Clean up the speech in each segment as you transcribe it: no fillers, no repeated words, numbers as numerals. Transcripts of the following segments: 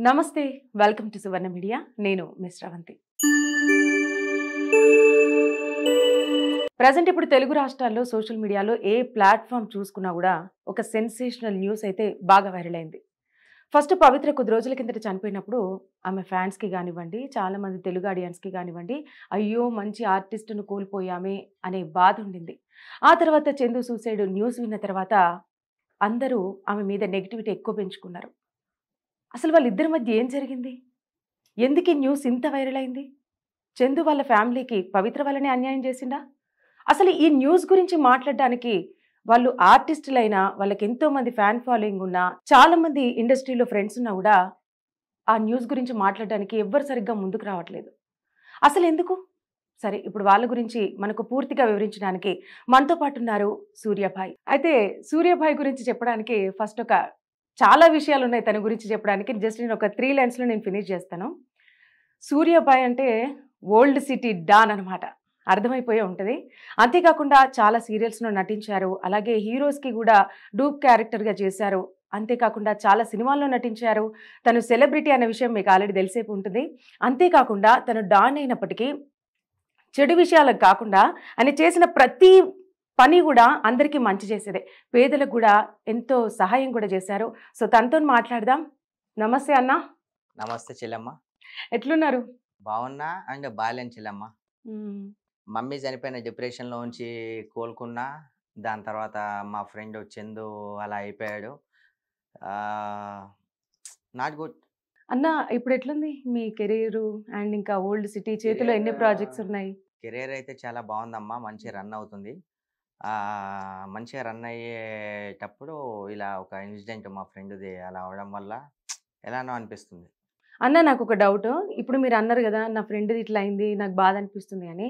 నమస్తే welcome to Suvarna media నేను miss Ravanthi present ఇప్పుడు తెలుగు రాష్ట్రాల్లో సోషల్ మీడియాలో ఏ ప్లాట్ఫామ్ చూసుకున్నా కూడా ఒక సెన్సేషనల్ న్యూస్ అయితే బాగా వైరల్ అయింది. ఫస్ట్ పవిత్ర కొద్ది రోజుల కిందట చనిపోయినప్పుడు ఆమె ఫ్యాన్స్కి కానివ్వండి, చాలామంది తెలుగు ఆడియన్స్కి కానివ్వండి, అయ్యో మంచి ఆర్టిస్టును కోల్పోయామే అనే బాధ ఉండింది. ఆ తర్వాత చందు సూసైడ్ న్యూస్ విన్న తర్వాత అందరూ ఆమె మీద నెగిటివిటీ ఎక్కువ పెంచుకున్నారు. అసలు వాళ్ళిద్దరి మధ్య ఏం జరిగింది? ఎందుకు ఈ న్యూస్ ఇంత వైరల్ అయింది? చందు వాళ్ళ ఫ్యామిలీకి పవిత్ర వల్లనే అన్యాయం చేసిందా? అసలు ఈ న్యూస్ గురించి మాట్లాడడానికి వాళ్ళు ఆర్టిస్టులైనా, వాళ్ళకి ఎంతో మంది ఫ్యాన్ ఫాలోయింగ్ ఉన్నా, చాలా మంది ఇండస్ట్రీలో ఫ్రెండ్స్ ఉన్నా కూడా ఆ న్యూస్ గురించి మాట్లాడడానికి ఎవ్వరు సరిగ్గా ముందుకు రావట్లేదు. అసలు ఎందుకు? సరే, ఇప్పుడు వాళ్ళ గురించి మనకు పూర్తిగా వివరించడానికి మనతో పాటు ఉన్నారు సూర్యభాయ్. అయితే సూర్యభాయ్ గురించి చెప్పడానికి ఫస్ట్ చాలా విషయాలు ఉన్నాయి తన గురించి చెప్పడానికి. జస్ట్ నేను ఒక 3 లైన్స్లో నేను ఫినిష్ చేస్తాను. సూర్యభాయ్ అంటే ఓల్డ్ సిటీ డాన్ అనమాట, అర్థమైపోయే ఉంటుంది. అంతేకాకుండా చాలా సీరియల్స్లో నటించారు, అలాగే హీరోస్కి కూడా డూప్ క్యారెక్టర్గా చేశారు. అంతేకాకుండా చాలా సినిమాల్లో నటించారు. తను సెలబ్రిటీ అనే విషయం మీకు ఆల్రెడీ తెలిసే ఉంటుంది. అంతేకాకుండా తను డాన్ అయినప్పటికీ చెడు విషయాలకు కాకుండా ఆయన చేసిన ప్రతి పని కూడా అందరికీ మంచి చేసేదే. పేదలకు కూడా ఎంతో సహాయం కూడా చేశారు. సో తనతో మాట్లాడదాం. నమస్తే అన్న. నమస్తే చెల్లమ్మ. ఎట్లున్నారు? బాగున్నా అండ్ బాలేని చెల్లమ్మ. మమ్మీ చనిపోయిన డిప్రెషన్లో ఉంచి కోలుకున్నా. దాని తర్వాత మా ఫ్రెండ్ చందు అలా అయిపోయాడు. నాట్ గుడ్ అన్న. ఇప్పుడు ఎట్లుంది మీ కెరీరు అండ్ ఇంకా ఓల్డ్ సిటీ చేతిలో ఎన్ని ప్రాజెక్ట్స్ ఉన్నాయి? కెరీర్ అయితే చాలా బాగుందమ్మా, మంచి రన్ అవుతుంది. మంచిగా రన్ అయ్యేటప్పుడు ఇలా ఒక ఇన్సిడెంట్ మా ఫ్రెండ్ది అలా అవడం వల్ల ఎలానో అనిపిస్తుంది. అన్న నాకు ఒక డౌట్. ఇప్పుడు మీరు అన్నారు కదా నా ఫ్రెండ్ది ఇట్లా అయింది, నాకు బాధ అనిపిస్తుంది అని.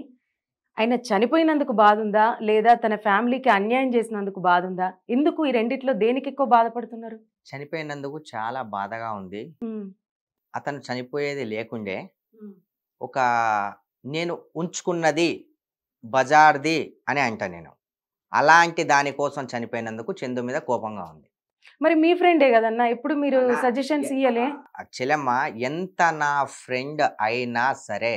ఆయన చనిపోయినందుకు బాధ ఉందా, లేదా తన ఫ్యామిలీకి అన్యాయం చేసినందుకు బాధ ఉందా? ఎందుకు ఈ రెండిట్లో దేనికి ఎక్కువ బాధపడుతున్నారు? చనిపోయినందుకు చాలా బాధగా ఉంది. అతను చనిపోయేది లేకుండే ఒక నేను ఉంచుకున్నది బజార్ది అని అంటా నేను. అలాంటి దానికోసం చనిపోయినందుకు చందు మీద కోపంగా ఉంది. మరి మీ ఫ్రెండే కదన్నా, ఇప్పుడు మీరు సజెషన్స్ ఇయ్యలే? చెల్లెమ్మ, ఎంత నా ఫ్రెండ్ అయినా సరే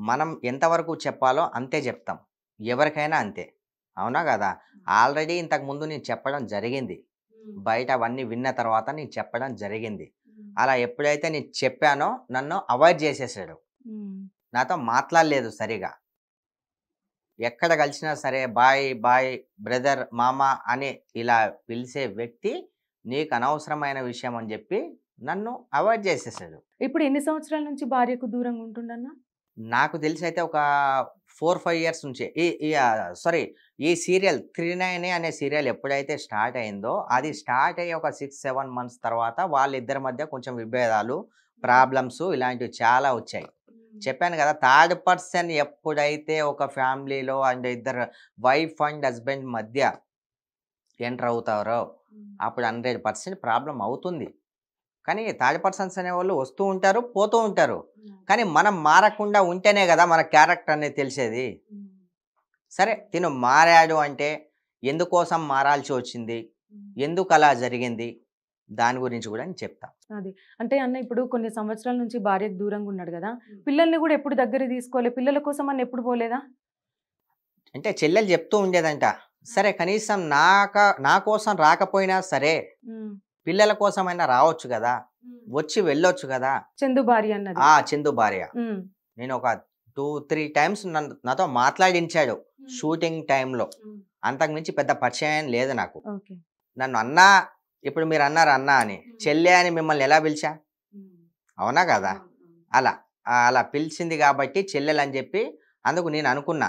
మనం ఎంతవరకు చెప్పాలో అంతే చెప్తాం, ఎవరికైనా అంతే, అవునా కదా? ఆల్రెడీ ఇంతకు ముందు నేను చెప్పడం జరిగింది, బయట అవన్నీ విన్న తర్వాత నేను చెప్పడం జరిగింది. అలా ఎప్పుడైతే నేను చెప్పానో నన్ను అవాయిడ్ చేసేసాడు, నాతో మాట్లాడలేదు సరిగా. ఎక్కడ కలిసినా సరే బాయ్ బాయ్ బ్రదర్ మామ అని ఇలా పిలిచే వ్యక్తి నీకు అనవసరమైన విషయం అని చెప్పి నన్ను అవాయిడ్ చేసేసాడు. ఇప్పుడు ఎన్ని సంవత్సరాల నుంచి భార్యకు దూరంగా ఉంటుండన్నా? నాకు తెలిసి అయితే ఒక 4-5 ఇయర్స్ నుంచి ఈ సీరియల్ 39 అనే సీరియల్ ఎప్పుడైతే స్టార్ట్ అయిందో అది స్టార్ట్ అయ్యి ఒక 6-7 మంత్స్ తర్వాత వాళ్ళిద్దరి మధ్య కొంచెం విభేదాలు, ప్రాబ్లమ్స్ ఇలాంటివి చాలా వచ్చాయి. చెప్పాను కదా, థర్డ్ పర్సన్ ఎప్పుడైతే ఒక ఫ్యామిలీలో అండ్ ఇద్దరు వైఫ్ అండ్ హస్బెండ్ మధ్య ఎంటర్ అవుతారో అప్పుడు 100% ప్రాబ్లం అవుతుంది. కానీ థర్డ్ పర్సన్స్ అనేవాళ్ళు వస్తూ ఉంటారు, పోతూ ఉంటారు. కానీ మనం మారకుండా ఉంటేనే కదా మన క్యారెక్టర్ అనేది తెలిసేది. సరే, తిను మారాడు అంటే ఎందుకోసం మారాల్సి వచ్చింది, ఎందుకు అలా జరిగింది, దాని గురించి కూడా నేను చెప్తా. అది అంటే అన్న, ఇప్పుడు కొన్ని సంవత్సరాల నుంచి భార్యకు దూరంగా ఉన్నాడు కదా, పిల్లల్ని కూడా ఎప్పుడు దగ్గర తీసుకోవాలి, పిల్లల కోసం అన్న ఎప్పుడు పోలేదా? అంటే చెల్లెలు చెప్తూ ఉండేదంట, సరే కనీసం నా కోసం రాకపోయినా సరే పిల్లల కోసమైనా రావచ్చు కదా, వచ్చి వెళ్ళొచ్చు కదా. చందు భార్య అన్నది? చందు భార్య. నేను ఒక 2-3 టైమ్స్ నాతో మాట్లాడించాడు షూటింగ్ టైంలో. అంతకుమించి పెద్ద పరిచయం లేదు నాకు. నన్ను అన్నా, ఇప్పుడు మీరు అన్నారు అన్నా అని, చెల్లె అని మిమ్మల్ని ఎలా పిలిచా, అవునా కదా? అలా పిలిచింది కాబట్టి చెల్లెలు అని చెప్పి అందుకు నేను అనుకున్నా.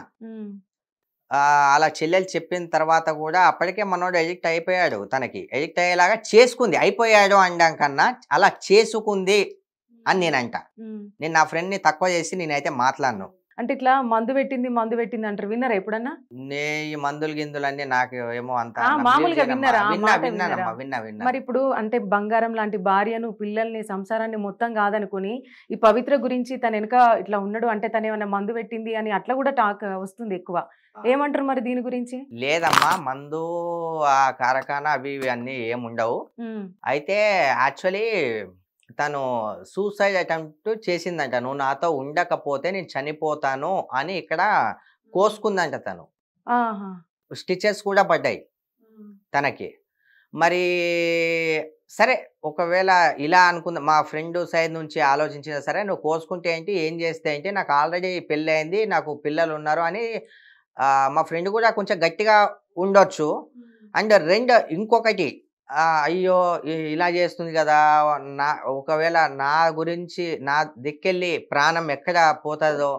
అలా చెల్లెలు చెప్పిన తర్వాత కూడా అప్పటికే మనోడు ఎడిక్ట్ అయిపోయాడు, తనకి ఎడిక్ట్ అయ్యేలాగా చేసుకుంది. అయిపోయాడు అనడం కన్నా అలా చేసుకుంది అని నేనంట. నేను నా ఫ్రెండ్ని తక్కువ చేసి నేనైతే మాట్లాడను. అంటే ఇట్లా మందు పెట్టింది అంటారు, విన్నారా ఎప్పుడన్నా? ఈ మందులు గిందులన్నీ నాకు ఏమో అంత మామూలుగా విన్నారా? విన్నా. మరి ఇప్పుడు అంటే బంగారం లాంటి భార్యను, పిల్లల్ని, సంసారాన్ని మొత్తం కాదనుకుని ఈ పవిత్ర గురించి తన వెనక ఇట్లా ఉన్నాడు అంటే తను ఏమన్నా మందు పెట్టింది అని అట్లా కూడా టాక్ వస్తుంది ఎక్కువ. ఏమంటారు మరి దీని గురించి? లేదమ్మా, మందు ఆ కారకాన అవి ఇవి అన్ని ఏముండవు. అయితే యాక్చువల్లీ తను సూసైడ్ అటెంప్ట్ చేసిందంట. నువ్వు నాతో ఉండకపోతే నేను చనిపోతాను అని ఇక్కడ కోసుకుందంట తను. ఆహా! స్టిచెస్ కూడా పడ్డాయి తనకి. మరి సరే ఒకవేళ ఇలా అనుకుందాం, మా ఫ్రెండ్ సైడ్ నుంచి ఆలోచించినా సరే, నువ్వు కోసుకుంటే ఏంటి, ఏం చేస్తే ఏంటి, నాకు ఆల్రెడీ పెళ్ళయింది, నాకు పిల్లలున్నారు అని మా ఫ్రెండ్ కూడా కొంచెం గట్టిగా ఉండొచ్చు. అండ్ ఇంకొకటి అయ్యో! ఇలా చేస్తుంది కదా! ఒకవేళ నా గురించి నా దిక్కెళ్ళి ప్రాణం ఎక్కడ పోతదో,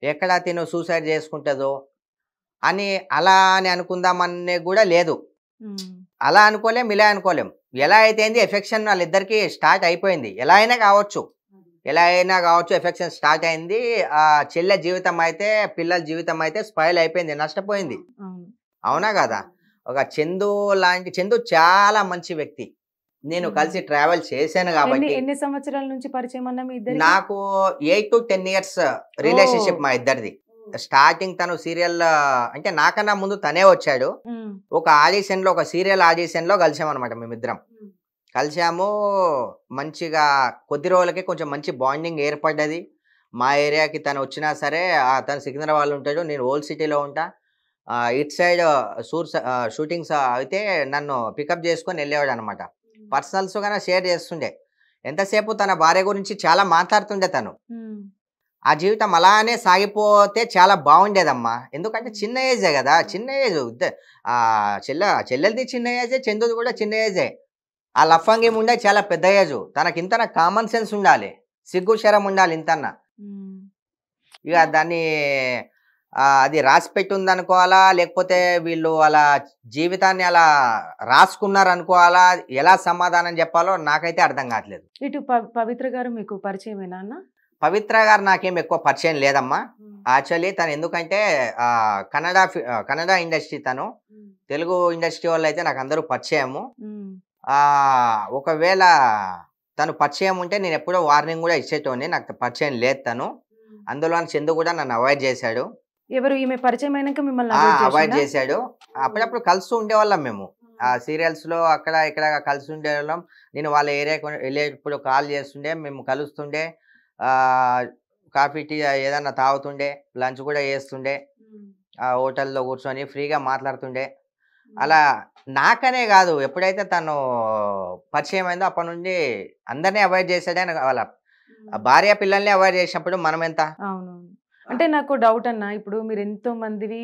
ఎక్కడ తిను సూసైడ్ చేసుకుంటదో అని అలా అని అనుకుందామనే కూడా లేదు. హ్మ్. అలా అనుకోలేం, ఇలా అనుకోలేం. ఎలా అయితే ఏంది ఎఫెక్షన్ వాళ్ళిద్దరికీ స్టార్ట్ అయిపోయింది. ఎలా అయినా కావచ్చు. ఎఫెక్షన్ స్టార్ట్ అయింది. చెల్లె జీవితం అయితే, పిల్లల జీవితం అయితే స్పాయిల్ అయిపోయింది, నష్టపోయింది. అవును. అవునా కదా! ఒక చందు చాలా మంచి వ్యక్తి. నేను కలిసి ట్రావెల్ చేశాను ఎన్ని కాబట్టి. ఎన్ని సంవత్సరాల నుంచి పరిచయం అన్న మీ ఇద్దరికి? నాకు 8-10 ఇయర్స్ రిలేషన్‌షిప్ మా ఇద్దరిది. స్టార్టింగ్ తను సీరియల్ అంటే నాకన్నా ముందు తనే వచ్చాడు. హ్మ్. ఒక సీరియల్ ఆడిషన్‌లో కలిసామన్నమాట మేమిద్దరం. కలిసాము. మంచిగా కొద్ది రోజులకే కొంచెం మంచి బాండింగ్ ఏర్పడ్డది. మా ఏరియాకి తను వచ్చినా సరే, తను సికింద్రాబాద్‌లో ఉంటాడు, నేను ఓల్డ్ సిటీలో ఉంటా. ఇటు సైడ్ షూటింగ్స్ అయితే నన్ను పికప్ చేసుకొని వెళ్ళేవాడనమాట. పర్సనల్స్ గానే షేర్ చేస్తుండే. ఎంతసేపు తన భార్య గురించి చాలా మాట్లాడుతుండే తను. హ్మ్. ఆ జీవితం అలానే సాగిపోతే చాలా బాగుండేదమ్మా. ఎందుకంటే చిన్న ఏజే కదా! చిన్న ఏజ్. చెల్లెలది చిన్న ఏజే, చందుది కూడా చిన్న ఏజే. ఆ లఫంగి ముండే చాలా పెద్ద ఏజు. తనకింతన కామన్ సెన్స్ ఉండాలి. సిగ్గు, శరం ఉండాలి ఇంతన్నా. హ్మ్. ఇక దాన్ని అది రాసిపెట్టి ఉందనుకోవాలా? లేకపోతే వీళ్ళు అలా జీవితాన్ని అలా రాసుకున్నారనుకోవాలా? ఎలా సమాధానం చెప్పాలో నాకైతే అర్థం కావట్లేదు. ఇటు పవిత్ర గారు మీకు పరిచయమేనా అన్న? పవిత్ర గారు నాకేం ఎక్కువ పరిచయం లేదమ్మా. యాక్చువల్లీ తను ఎందుకంటే కన్నడ ఇండస్ట్రీ తను. తెలుగు ఇండస్ట్రీ వాళ్ళైతే నాకు అందరూ పరిచయము. ఒకవేళ తను పరిచయం ఉంటే నేను ఎప్పుడో వార్నింగ్ కూడా ఇచ్చేటోడిని. నాకు పరిచయం లేదు తను. అందులోని చందు కూడా నన్ను అవాయిడ్ చేశాడు. ఎవరు ఈమె పరిచయం అయినాక మిమ్మల్ని అవాయిడ్ చేశాడు. అప్పుడప్పుడు కలుస్తూ ఉండేవాళ్ళం మేము. సీరియల్స్‌లో అక్కడ ఇక్కడ కలిసి ఉండేవాళ్ళం. నేను వాళ్ళ ఏరియాకి వెళ్ళేటప్పుడు కాల్ చేస్తుండే, మేము కలుస్తుండే. కాఫీ, టీ ఏదన్నా తాగుతుండే, లంచ్ కూడా చేస్తుండే. హోటల్‌లో కూర్చొని ఫ్రీగా మాట్లాడుతుండే. అలా నాకనే కాదు, ఎప్పుడైతే తను పరిచయం అయిందో అప్పటి నుండి అందరినీ అవాయిడ్ చేశాడని వాళ్ళ భార్య పిల్లల్ని అవాయిడ్ చేసినప్పుడు మనం ఎంత? అవునవును. అంటే నాకు డౌట్ అన్న, ఇప్పుడు మీరు ఎంతో మందివి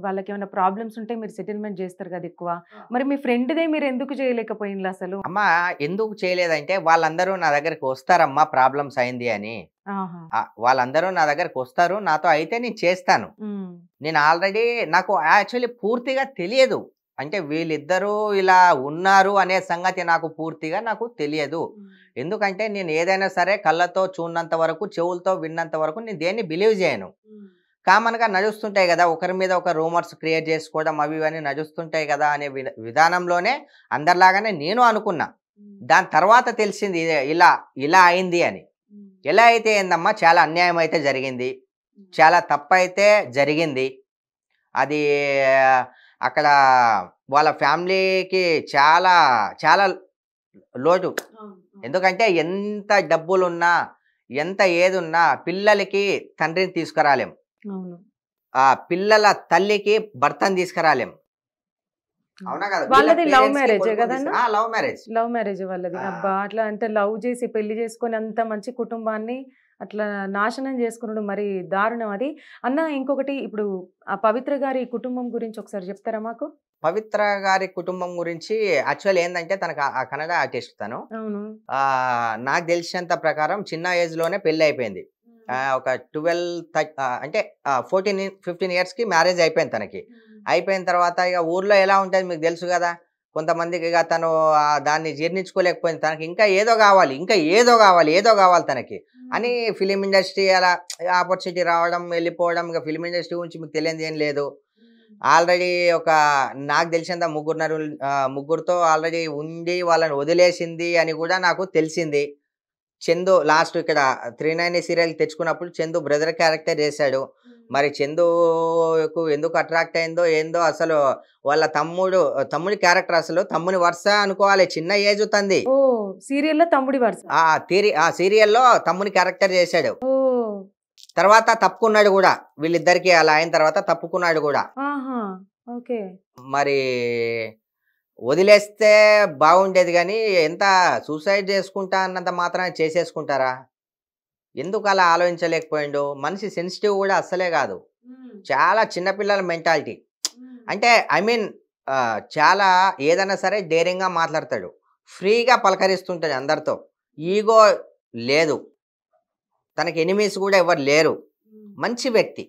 వాళ్ళకి ఏమైనా ప్రాబ్లమ్స్ ఉంటే మీరు సెటిల్మెంట్ చేస్తారు కదా ఎక్కువ. మరి మీ ఫ్రెండ్‌దే మీరు ఎందుకు చేయలేకపోయిండ్రు అసలు? అమ్మా ఎందుకు చేయలేదంటే, వాళ్ళందరూ నా దగ్గరికి వస్తారమ్మా ప్రాబ్లమ్స్ అయింది అని. ఆహా! వాళ్ళందరూ నా దగ్గరికి వస్తారు. నాతో అయితే నేను చేస్తాను. నేను ఆల్రెడీ నాకు యాక్చువల్లీ పూర్తిగా తెలియదు. అంటే వీళ్ళిద్దరూ ఇలా ఉన్నారు అనే సంగతి నాకు తెలియదు. ఎందుకంటే నేను ఏదైనా సరే కళ్ళతో చూడనంత వరకు, చెవులతో విన్నంత వరకు నేను దేన్ని బిలీవ్ చేయను. కామన్‌గా నడుస్తుంటాయి కదా! ఒకరి మీద ఒక రూమర్స్ క్రియేట్ చేసుకోవడం అవి ఇవన్నీ నడుస్తుంటాయి కదా! అనే విధానంలోనే అందరిలాగానే నేను అనుకున్నా. దాని తర్వాత తెలిసింది ఇలా అయింది అని. ఎలా అయితే ఏందమ్మా, చాలా అన్యాయం అయితే జరిగింది. చాలా తప్పైతే జరిగింది. అది అక్కడ వాళ్ళ ఫ్యామిలీకి చాలా చాలా లోటు. ఎందుకంటే ఎంత డబ్బులున్నా, ఎంత ఏదున్నా పిల్లలకి తండ్రిని తీసుకురాలేం. పిల్లల తల్లికి భర్తని తీసుకురాలేం. అవునా కదా! వాళ్ళది లవ్ మ్యారేజే కదన్న? Love marriage. లవ్ మ్యారేజ్ వాళ్ళది. అబ్బా! అట్లా అంటే లవ్ చేసి పెళ్లి చేసుకొని అంత మంచి కుటుంబాన్ని అట్లా నాశనం చేసుకునడం మరి దారుణం అది. అన్న ఇంకొకటి, ఇప్పుడు ఆ పవిత్ర గారి కుటుంబం గురించి ఒకసారి చెప్తారా మాకు? పవిత్ర గారి కుటుంబం గురించి యాక్చువల్ ఏందంటే, తనకు కన్నడ ఆర్టిస్ట్ తను. అవును. నాకు తెలిసినంత ప్రకారం చిన్న ఏజ్ లోనే పెళ్లి అయిపోయింది. ఒక 14-15 ఇయర్స్‌కి మ్యారేజ్ అయిపోయింది తనకి. అయిపోయిన తర్వాత ఇక ఊర్లో ఎలా ఉంటది మీకు తెలుసు కదా! కొంతమందికి ఇక తను దాన్ని జీర్ణించుకోలేకపోయింది. తనకి ఇంకా ఏదో కావాలి తనకి అని ఫిలిం ఇండస్ట్రీ అలా ఆపర్చునిటీ రావడం, వెళ్ళిపోవడం. ఇక ఫిలిం ఇండస్ట్రీ గురించి మీకు తెలియనిది ఏం లేదు. ఆల్రెడీ నాకు తెలిసినంత ముగ్గురితో ఆల్రెడీ ఉండి వాళ్ళని వదిలేసింది అని కూడా నాకు తెలిసింది. చందు లాస్ట్ ఇక్కడ 390 సీరియల్ తెచ్చుకున్నప్పుడు చందు బ్రదర్ క్యారెక్టర్ చేశాడు. మరి చందుకు ఎందుకు అట్రాక్ట్ అయిందో ఏందో అసలు. వాళ్ళ తమ్ముడి క్యారెక్టర్ అసలు తమ్ముని వరుస అనుకోవాలి, చిన్న ఏజ్ తంది. ఓ సీరియల్లో తమ్ముడి వరుస. ఆ సీరియల్లో తమ్ముని క్యారెక్టర్ చేశాడు. ఓ తర్వాత తప్పుకున్నాడు కూడా, వీళ్ళిద్దరికి అలా అయిన తర్వాత తప్పుకున్నాడు కూడా. ఆహా ఓకే. మరి వదిలేస్తే బాగుండేది కానీ ఎంత సూసైడ్ చేసుకుంటా అన్నంత మాత్రాన చేసేసుకుంటారా? ఎందుకు అలా ఆలోచించలేకపోయిండు? మనిషి సెన్సిటివ్ కూడా అస్సలే కాదు, చాలా చిన్నపిల్లల మెంటాలిటీ. అంటే ఐ మీన్ చాలా ఏదైనా సరే డేరింగ్గా మాట్లాడతాడు, ఫ్రీగా పలకరిస్తుంటాడు అందరితో, ఈగో లేదు, తనకి ఎనిమీస్ కూడా ఎవరు లేరు, మంచి వ్యక్తి.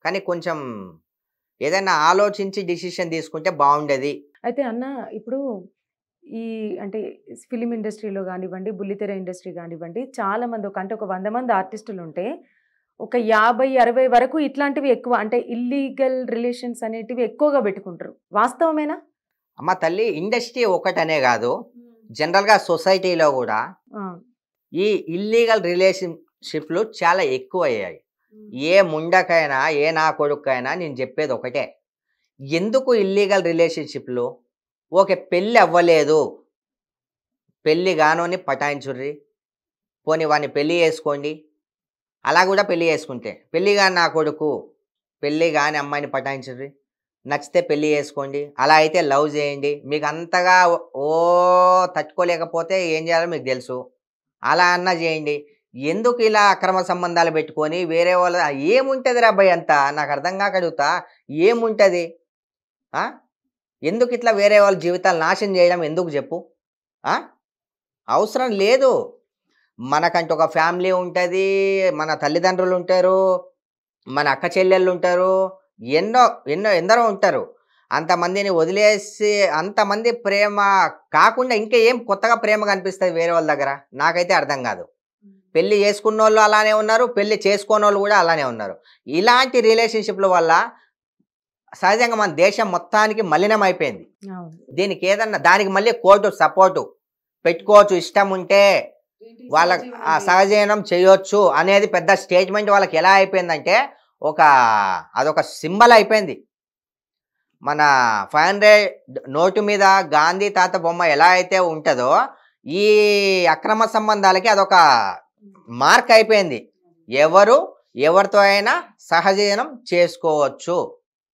కానీ కొంచెం ఏదైనా ఆలోచించి డిసిషన్ తీసుకుంటే బాగుండేది. అయితే అన్న ఇప్పుడు ఈ అంటే ఫిలిం ఇండస్ట్రీలో కానివ్వండి, బుల్లితెర ఇండస్ట్రీ కానివ్వండి, చాలా మంది ఒక 100 మంది ఆర్టిస్టులు ఉంటే ఒక 50-60 వరకు ఇట్లాంటివి ఎక్కువ, అంటే ఇల్లీగల్ రిలేషన్స్ అనేటివి ఎక్కువగా పెట్టుకుంటారు. వాస్తవమేనా? అమ్మ తల్లి, ఇండస్ట్రీ ఒకటనే కాదు, జనరల్గా సొసైటీలో కూడా ఈ ఇల్లీగల్ రిలేషన్షిప్లు చాలా ఎక్కువ అయ్యాయి. ఏ ముండకైనా ఏ నా కొడుకైనా నేను చెప్పేది ఒకటే, ఎందుకు ఇల్లీగల్ రిలేషన్షిప్లు? ఓకే, పెళ్ళి అవ్వలేదు, పెళ్ళి గానోని పటాయించుర్రి, పోనీ వాడిని పెళ్ళి చేసుకోండి. అలా కూడా పెళ్ళి చేసుకుంటే, పెళ్ళి కాని నా కొడుకు, పెళ్ళి కాని అమ్మాయిని పటాయించుర్రి, నచ్చితే పెళ్ళి చేసుకోండి. అలా అయితే లవ్ చేయండి. మీకు అంతగా తట్టుకోలేకపోతే ఏం చేయాలో మీకు తెలుసు, అలా అన్నా చేయండి. ఎందుకు ఇలా అక్రమ సంబంధాలు పెట్టుకొని వేరే వాళ్ళ ఏముంటుంది రా అబ్బాయి అంతా? నాకు అర్థం కాక అడుగుతా, ఏముంటుంది? ఎందుకు ఇట్లా వేరే వాళ్ళ జీవితాలు నాశనం చేయడం ఎందుకు చెప్పు? అవసరం లేదు. మనకంటూ ఒక ఫ్యామిలీ ఉంటుంది, మన తల్లిదండ్రులు ఉంటారు, మన అక్క చెల్లెళ్ళు ఉంటారు, ఎందరో ఉంటారు. అంతమందిని వదిలేసి అంతమంది ప్రేమ కాకుండా ఇంకా ఏం కొత్తగా ప్రేమ కనిపిస్తుంది వేరే వాళ్ళ దగ్గర? నాకైతే అర్థం కాదు. పెళ్లి చేసుకున్న వాళ్ళు అలానే ఉన్నారు, పెళ్లి చేసుకోని వాళ్ళు కూడా అలానే ఉన్నారు. ఇలాంటి రిలేషన్షిప్ల వల్ల సహజంగా మన దేశం మొత్తానికి మలినం అయిపోయింది. దీనికి ఏదన్నా దానికి మళ్ళీ కోర్టు సపోర్టు పెట్టుకోవచ్చు, ఇష్టం ఉంటే వాళ్ళ సహజీవనం చేయొచ్చు అనేది పెద్ద స్టేట్మెంట్ వాళ్ళకి ఎలా అయిపోయిందంటే అదొక సింబల్ అయిపోయింది. మన 500 నోటు మీద గాంధీ తాత బొమ్మ ఎలా అయితే ఉంటుందో, ఈ అక్రమ సంబంధాలకి అదొక మార్క్ అయిపోయింది. ఎవరితో అయినా సహజీవనం చేసుకోవచ్చు.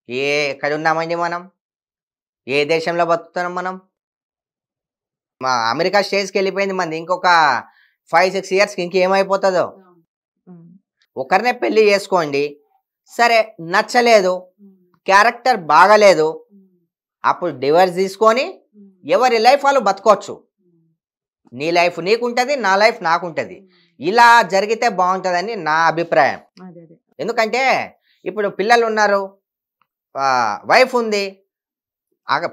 ఎక్కడ ఉన్నామండి మనం? ఏ దేశంలో బతుకుతున్నాం మనం? మా అమెరికా స్టేజ్కి వెళ్ళిపోయింది మంది. ఇంకొక 5-6 ఇయర్స్కి ఇంకేమైపోతుందో. ఒకరినే పెళ్లి చేసుకోండి, సరే నచ్చలేదు, క్యారెక్టర్ బాగలేదు, అప్పుడు డివోర్స్ తీసుకొని ఎవరి లైఫ్ వాళ్ళు బతకొచ్చు. నీ లైఫ్ నీకుంటుంది, నా లైఫ్ నాకుంటుంది. ఇలా జరిగితే బాగుంటుందని నా అభిప్రాయం. ఎందుకంటే ఇప్పుడు పిల్లలు ఉన్నారు, వైఫ్ ఉంది,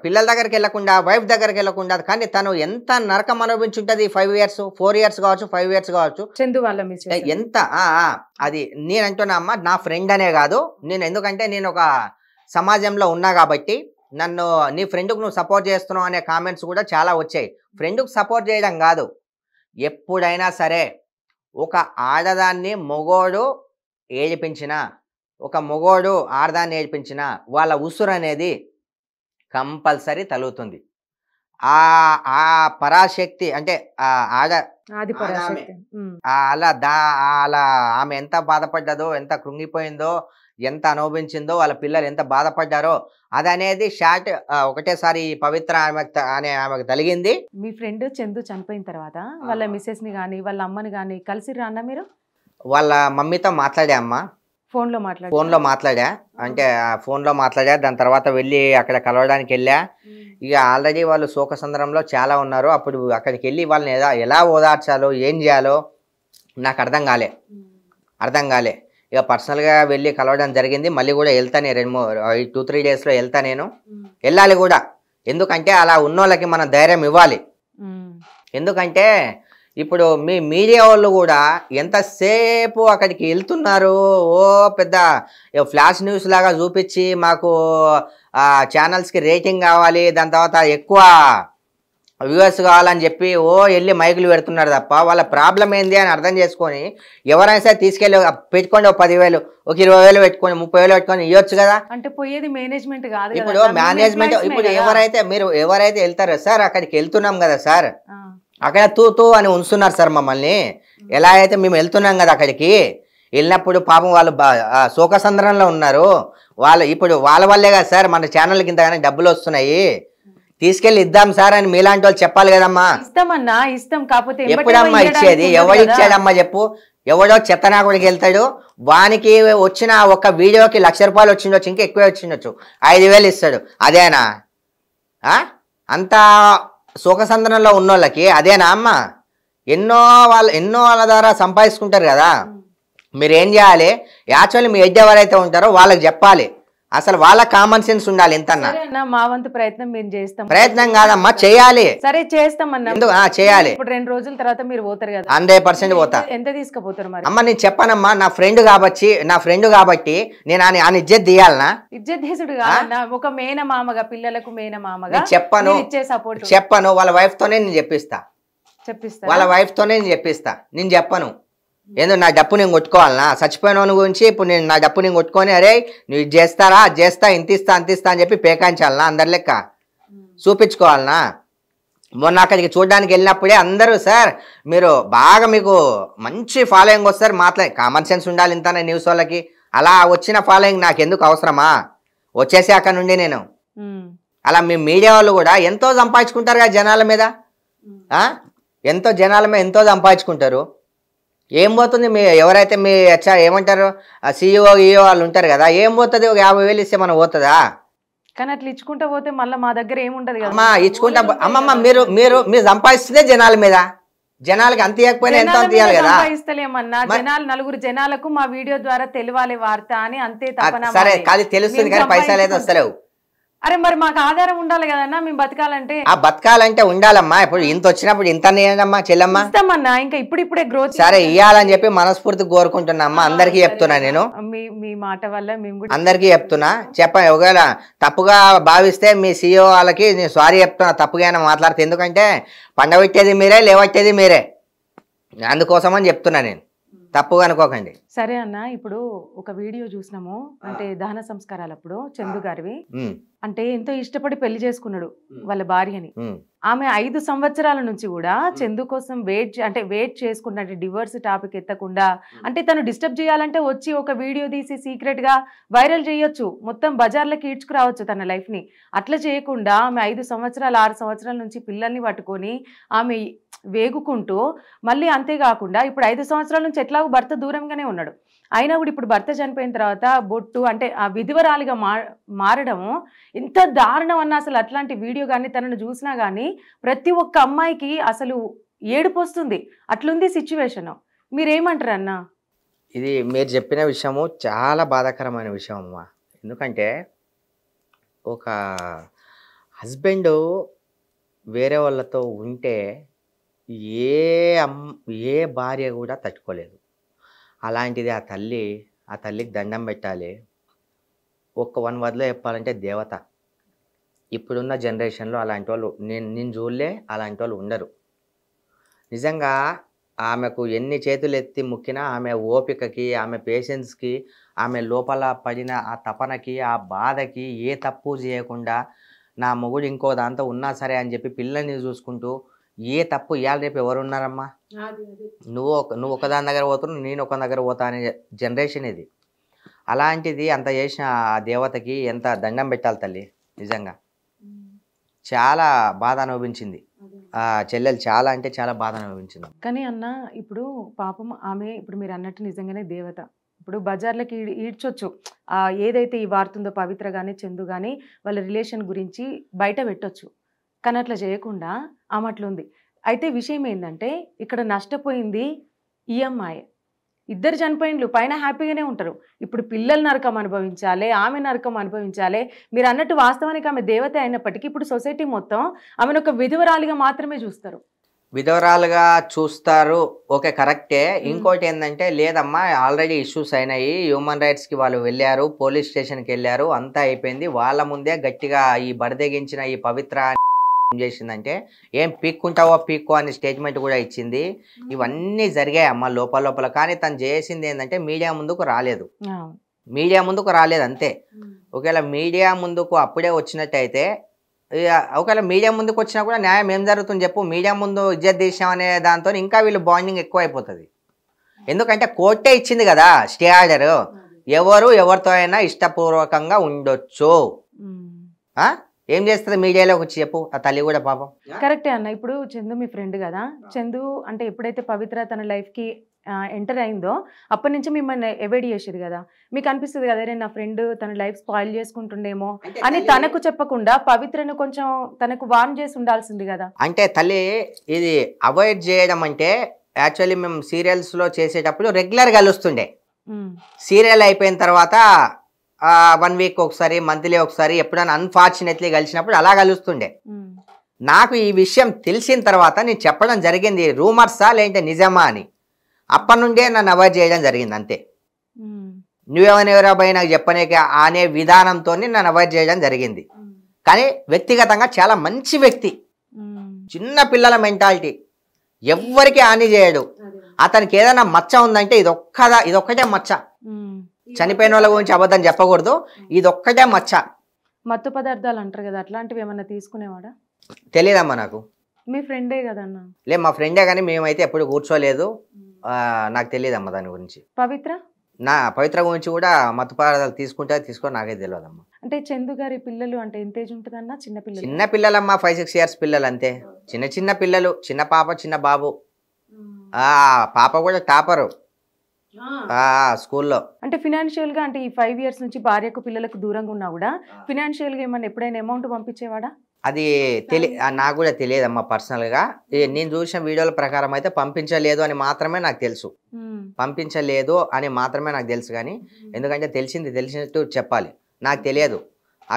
పిల్లల దగ్గరికి వెళ్ళకుండా వైఫ్ దగ్గరికి వెళ్ళకుండా, కానీ తను ఎంత నరకం అనుభవించుంటుంది 5 years 4 years కావచ్చు 5 years కావచ్చు. ఎంత అది నేను అంటున్నా అమ్మ, నా ఫ్రెండ్ అనే కాదు నేను, ఎందుకంటే నేను ఒక సమాజంలో ఉన్నా కాబట్టి నన్ను నీ ఫ్రెండ్కు నువ్వు సపోర్ట్ చేస్తున్నావు అనే కామెంట్స్ కూడా చాలా వచ్చాయి. ఫ్రెండ్కు సపోర్ట్ చేయడం కాదు, ఎప్పుడైనా సరే ఒక ఆడదాన్ని మొగోడు ఏడిపించిన, ఒక మొగోడు ఆడదాన్ని ఏడిపించిన వాళ్ళ ఉసురు అనేది కంపల్సరీ తగులుతుంది. ఆ పరాశక్తి అంటే అలా ఆమె ఎంత బాధపడ్డదో, ఎంత కృంగిపోయిందో, ఎంత అనుభవించిందో, వాళ్ళ పిల్లలు ఎంత బాధపడ్డారో అదనేది షార్ట్ ఒకటేసారి పవిత్ర ఆమెకు తగిలింది. మీ ఫ్రెండ్ చందు చనిపోయిన తర్వాత వాళ్ళ మిస్సెస్ ని కానీ వాళ్ళ అమ్మని కానీ కలిసి రాన్నా మీరు? వాళ్ళ మమ్మీతో మాట్లాడా అమ్మ, ఫోన్లో మాట్లాడా. అంటే ఫోన్లో మాట్లాడా. దాని తర్వాత వెళ్ళి అక్కడ కలవడానికి వెళ్ళా. ఇక ఆల్రెడీ వాళ్ళు శోకసంద్రంలో చాలా ఉన్నారు. అప్పుడు అక్కడికి వెళ్ళి వాళ్ళని ఎలా ఓదార్చాలో ఏం చేయాలో నాకు అర్థం కాలే. ఇక పర్సనల్గా వెళ్ళి కలవడం జరిగింది. మళ్ళీ కూడా వెళ్తాను, 2-3 డేస్లో వెళ్తా. నేను వెళ్ళాలి కూడా, ఎందుకంటే అలా ఉన్నోళ్ళకి మనం ధైర్యం ఇవ్వాలి. ఎందుకంటే ఇప్పుడు మీడియా వాళ్ళు కూడా ఎంతసేపు అక్కడికి వెళ్తున్నారు, పెద్ద ఫ్లాష్ న్యూస్ లాగా చూపించి మాకు ఛానల్స్కి రేటింగ్ కావాలి, దాని తర్వాత ఎక్కువ వ్యూవర్స్ కావాలని చెప్పి వెళ్ళి మైకులు పెడుతున్నారు తప్ప వాళ్ళ ప్రాబ్లం ఏంది అని అర్థం చేసుకొని ఎవరైనా సరే తీసుకెళ్ళి పెట్టుకోండి, 10,000 ఒక 20,000 పెట్టుకొని 30,000 పెట్టుకొని ఇవ్వచ్చు కదా. అంటే పోయేది మేనేజ్మెంట్ కాదు, ఇప్పుడు మేనేజ్మెంట్ ఇప్పుడు ఎవరైతే వెళ్తారో సార్ అక్కడికి వెళ్తున్నాం కదా సార్, అక్కడ తూ అని ఉంచుతున్నారు సార్ మమ్మల్ని. ఎలా అయితే మేము వెళ్తున్నాం కదా అక్కడికి, వెళ్ళినప్పుడు పాపం వాళ్ళు శోకసంద్రంలో ఉన్నారు. ఇప్పుడు వాళ్ళ వల్లే కదా సార్ మన ఛానల్కి ఇంతగానే డబ్బులు వస్తున్నాయి, తీసుకెళ్ళి ఇద్దాం సార్ అని మీలాంటి వాళ్ళు చెప్పాలి కదమ్మా. ఇస్తామన్నా, ఇస్తాం. కాకపోతే ఎప్పుడమ్మా ఇచ్చేది? ఎవడు ఇచ్చాడమ్మా చెప్పు? ఎవడో చెత్తనాకుడికి వెళ్తాడు, వానికి వచ్చిన ఒక వీడియోకి ₹1,00,000 వచ్చిండొచ్చు, ఇంకా ఎక్కువే వచ్చిండొచ్చు, 5,000 ఇస్తాడు. అదేనా అంత శోకసంద్రంలో ఉన్నోళ్ళకి? అదేనా అమ్మ? ఎన్నో వాళ్ళ ద్వారా సంపాదించుకుంటారు కదా. మీరు ఏం చేయాలి, యాక్చువల్లీ మీ ఎడ్జ్ ఎవరైతే ఉంటారో వాళ్ళకి చెప్పాలి, అసలు వాళ్ళ కామన్ సెన్స్ ఉండాలి. ఎంతన్నా మా వంతు ప్రయత్నం మేము చేస్తాం. ప్రయత్నం కాదమ్మా, చేయాలి. సరే చేస్తామన్నా, చేయాలి. ఇప్పుడు 2 రోజుల తర్వాత మీరు పోతారు కదా, 100% పోతా. ఎంత తీసుకుపోతారు మరి? అమ్మ నేను చెప్పానమ్మా, నా ఫ్రెండ్ కాబట్టి నేను ఆయన ఇజ్జత్ తీయాలనా? ఇజ్జత్ తీసుడు కాదన్నా, ఒక మేనమామగా, పిల్లలకు మేనమామగా చెప్పను, ఇచ్చే సపోర్ట్ చెప్పను. వాళ్ళ వైఫ్ తోనే నేను చెప్పిస్తా. వాళ్ళ వైఫ్ తోనే నేను చెప్పిస్తా. నేను చెప్పను. ఏందో నా డప్పు నేను కొట్టుకోవాలనా? చచ్చిపోయిన గురించి ఇప్పుడు నేను నా డప్పు నేను కొట్టుకొని, అరే నువ్వు ఇది చేస్తారా, అది చేస్తా, ఇంత ఇస్తా అని చెప్పి పేకాంచాలనా? అందరి లెక్క చూపించుకోవాలనా? మొన్న అక్కడికి చూడడానికి వెళ్ళినప్పుడే అందరూ సార్ మీరు బాగా మీకు మంచి ఫాలోయింగ్ వస్తారు, కామన్ సెన్స్ ఉండాలి ఇంతనే న్యూస్ వాళ్ళకి. అలా వచ్చిన ఫాలోయింగ్ నాకు ఎందుకు అవసరమా? వచ్చేసి అక్కడ నుండి నేను అలా మీ మీడియా వాళ్ళు కూడా ఎంతో సంపాదించుకుంటారు కదా జనాల మీద, ఎంతో సంపాదించుకుంటారు. ఏం పోతుంది? ఎవరైతే మీ ఏమంటారు CEO వాళ్ళు ఉంటారు కదా, ఏం పోతుంది? ఒక 50,000 ఇస్తే మనం పోతుందా? కానీ అట్లా ఇచ్చుకుంటా పోతే మళ్ళీ మా దగ్గర ఏముంటది కదా. అమ్మా ఇచ్చుకుంటా అమ్మమ్మ, మీరు సంపాదిస్తుందే జనాల మీద, జనాలకి అంత ఇవ్వకపోయినా ఎంత అంత ఇవ్వాలి కదా. సంపాదిస్తలేమన్నా, నలుగురు జనాలకు మా వీడియో ద్వారా తెలియాలి వార్త అని అంతే తపన. సరే కాదు, తెలుస్తుంది కానీ పైసలు అయితే వస్తలేవు. అరే మరి మాకు ఆధారం ఉండాలి కదన్నా, మేము బతకాలంటే. బతకాలంటే ఉండాలమ్మా. ఇప్పుడు ఇంత వచ్చినప్పుడు ఇంత ఇవ్వండమ్మా చెల్లమ్మా. ఇస్తామన్నా, ఇంకా ఇప్పుడిప్పుడే గ్రోత్. సరే ఇవ్వాలని చెప్పి మనస్ఫూర్తి కోరుకుంటున్నామ్మా. అందరికీ చెప్తున్నా నేను, మీ మాట వల్ల మేము అందరికీ చెప్తున్నా. చెప్పండి, ఒకవేళ తప్పుగా భావిస్తే మీ CEO వాళ్ళకి నేను సారీ చెప్తున్నా, తప్పుగా మాట్లాడితే. ఎందుకంటే పండబెట్టేది మీరే, లేవట్టేది మీరే, అందుకోసమని చెప్తున్నా నేను, తప్పుగా అనుకోకండి. సరే అన్న, ఇప్పుడు ఒక వీడియో చూసినాము, అంటే దహన సంస్కారాలప్పుడు చందు గారివి, అంటే ఎంతో ఇష్టపడి పెళ్లి చేసుకున్నాడు వాళ్ళ భార్యని. ఆమె 5 సంవత్సరాల నుంచి కూడా చందు కోసం వెయిట్ చేసుకుంటే, అంటే డివోర్స్ టాపిక్ ఎత్తకుండా, అంటే తను డిస్టర్బ్ చేయాలంటే వచ్చి ఒక వీడియో తీసి సీక్రెట్ గా వైరల్ చేయొచ్చు, మొత్తం బజార్లకి ఈడ్చుకురావచ్చు తన లైఫ్ ని. అట్లా చేయకుండా ఆమె 5 సంవత్సరాలు 6 సంవత్సరాల నుంచి పిల్లల్ని పట్టుకొని ఆమె వేగుకుంటూ, మళ్ళీ అంతేకాకుండా ఇప్పుడు 5 సంవత్సరాల నుంచి ఎట్లాగో భర్త దూరంగానే ఉన్నాడు, అయినా కూడా ఇప్పుడు భర్త చనిపోయిన తర్వాత బొట్టు అంటే ఆ విధవరాలిగా మారడము ఎంత దారుణం అన్న. అసలు అట్లాంటి వీడియో కానీ తనను చూసినా కానీ ప్రతి ఒక్క అమ్మాయికి అసలు ఏడుపు వస్తుంది, అట్లుంది సిచ్యువేషన్. మీరేమంటారు అన్న? ఇది మీరు చెప్పిన విషయము చాలా బాధాకరమైన విషయం అమ్మా. ఎందుకంటే ఒక హస్బెండ్ వేరే వాళ్ళతో ఉంటే ఏ భార్య కూడా తట్టుకోలేదు. అలాంటిది ఆ తల్లికి దండం పెట్టాలి. 1 wordలో చెప్పాలంటే దేవత. ఇప్పుడున్న జనరేషన్లో అలాంటి వాళ్ళు నేను చూడలే, అలాంటి వాళ్ళు ఉండరు. నిజంగా ఆమెకు ఎన్ని చేతులు ఎత్తి ముక్కినా ఆమె ఓపికకి, ఆమె పేషెన్స్కి, ఆమె లోపల పడిన ఆ తపనకి, ఆ బాధకి ఏ తప్పు చేయకుండా నా మొగుడు ఇంకో దాంతో ఉన్నా సరే అని చెప్పి పిల్లల్ని చూసుకుంటూ, ఏ తప్పు ఇవాళ రేపు ఎవరు ఉన్నారమ్మా? నువ్వు ఒకదాని దగ్గర పోతున్నావు, నేను ఒక దగ్గర పోతా అనే జనరేషన్ ఇది. అలాంటిది అంత చేసిన ఆ దేవతకి ఎంత దండం పెట్టాలి తల్లి. నిజంగా చాలా బాధ అనుభవించింది ఆ చెల్లెలు, చాలా అంటే చాలా బాధ అనుభవించింది. కానీ అన్న ఇప్పుడు పాపం ఆమె, ఇప్పుడు మీరు అన్నట్టు నిజంగానే దేవత. ఇప్పుడు బజార్లకి ఈడ్చొచ్చు ఏదైతే ఈ వార్తుందో, పవిత్ర కానీ చందు కానీ వాళ్ళ రిలేషన్ గురించి బయట పెట్టొచ్చు, కానీ అట్లా చేయకుండా ఆమె అట్లుంది. అయితే విషయం ఏంటంటే ఇక్కడ నష్టపోయింది EMI. ఇద్దరు చనిపోయినలు పైన హ్యాపీగానే ఉంటారు, ఇప్పుడు పిల్లలు నరకం అనుభవించాలి, ఆమె నరకం అనుభవించాలి. మీరు అన్నట్టు వాస్తవానికి ఆమె దేవత అయినప్పటికీ ఇప్పుడు సొసైటీ మొత్తం ఆమెను ఒక విధవరాలిగా మాత్రమే చూస్తారు. విధవరాలుగా చూస్తారు, ఓకే కరెక్టే. ఇంకోటి ఏంటంటే లేదమ్మా, ఆల్రెడీ ఇష్యూస్ అయినాయి, హ్యూమన్ రైట్స్కి వాళ్ళు వెళ్ళారు, పోలీస్ స్టేషన్కి వెళ్ళారు, అంతా అయిపోయింది. వాళ్ళ ముందే గట్టిగా ఈ బరిదెగించిన ఈ పవిత్ర చేసిందంటే ఏం పీక్కుంటావో పీక్కో అని స్టేట్మెంట్ కూడా ఇచ్చింది. ఇవన్నీ జరిగాయి అమ్మ లోపల. కానీ తను చేసింది ఏంటంటే మీడియా ముందుకు రాలేదు. అంతే. ఒకవేళ మీడియా ముందుకు అప్పుడే వచ్చినట్టయితే ఒకవేళ మీడియా ముందుకు వచ్చినా కూడా న్యాయం ఏం జరుగుతుంది చెప్పు. మీడియా ముందు ఇజ్జత్ తీసాం అనే దాంతో ఇంకా వీళ్ళు బాండింగ్ ఎక్కువ అయిపోతుంది. ఎందుకంటే కోర్టే ఇచ్చింది కదా స్టే ఆర్డర్. ఎవరితో అయినా ఇష్టపూర్వకంగా ఉండొచ్చు. ఏం చేస్తుంది మీడియాలో వచ్చి చెప్పు. ఆ తల్లి కూడా పాపం. కరెక్టే అన్న. ఇప్పుడు చందు మీ ఫ్రెండ్ కదా. చందు అంటే ఎప్పుడైతే పవిత్ర తన లైఫ్కి ఎంటర్ అయిందో అప్పటి నుంచి మిమ్మల్ని అవాయిడ్ చేసేది కదా. మీకు అనిపిస్తుంది కదా నా ఫ్రెండ్ తన లైఫ్ స్పాయిల్ చేసుకుంటుండేమో అని తనకు చెప్పకుండా పవిత్రను కొంచెం తనకు వార్న్ చేసి ఉండాల్సింది కదా. అంటే తల్లి ఇది అవాయిడ్ చేయడం అంటే యాక్చువల్లీ మేము సీరియల్స్లో చేసేటప్పుడు రెగ్యులర్ కలుస్తుండే. సీరియల్ అయిపోయిన తర్వాత 1 వీక్ ఒకసారి, మంత్లీ ఒకసారి, ఎప్పుడైనా అన్ఫార్చునేట్లీ కలిసినప్పుడు అలా కలుస్తుండే. నాకు ఈ విషయం తెలిసిన తర్వాత నేను చెప్పడం జరిగింది రూమర్సా లేదంటే నిజమా అని. అప్పటి నుండే నన్ను అవాయిడ్ చేయడం జరిగింది అంతే. నువ్వేమనేవరా భయ నాకు చెప్పనేక అనే విధానంతో నన్ను అవాయిడ్ చేయడం జరిగింది. కానీ వ్యక్తిగతంగా చాలా మంచి వ్యక్తి. చిన్న పిల్లల మెంటాలిటీ, ఎవ్వరికి హాని చేయడు. అతనికి ఏదైనా మచ్చ ఉందంటే ఇదొక్కటే మచ్చ. చనిపోయిన వాళ్ళ గురించి అబద్ధం చెప్పకూడదు, ఇదొక్కటే మచ్చ. మత్తు పదార్థాలు అంటారు కదా, అట్లాంటివి ఏమన్నా తీసుకునేవాడా? తెలియదమ్మా నాకు. మీ ఫ్రెండే కదన్నా? లేదు మా ఫ్రెండే, కానీ మేమైతే ఎప్పుడు కూర్చోలేదు. నాకు తెలియదమ్మా దాని గురించి. పవిత్ర గురించి కూడా మత్తు పదార్థాలు తీసుకో నాకైతే తెలియదమ్మా. అంటే చందు గారి పిల్లలు అంటే ఎంత ఏజ్ ఉంటుందన్నా? చిన్న పిల్లలమ్మా, 5-6 years పిల్లలు అంతే. చిన్న పిల్లలు, చిన్న పాప చిన్న బాబు. పాప కూడా టాపరు స్కూల్లో. అంటే ఫినాన్షియల్ గా అంటే ఈ 5 years నుంచి భార్యకు పిల్లలకు దూరంగా ఉన్నా కూడా ఫినాన్షియల్ గా ఏమన్నా ఎప్పుడైనా అమౌంట్ పంపించేవాడా? అది నాకు కూడా తెలియదమ్మా పర్సనల్గా. నేను చూసిన వీడియోల ప్రకారం అయితే పంపించలేదు అని మాత్రమే నాకు తెలుసు. కానీ ఎందుకంటే తెలిసినట్టు చెప్పాలి. నాకు తెలియదు.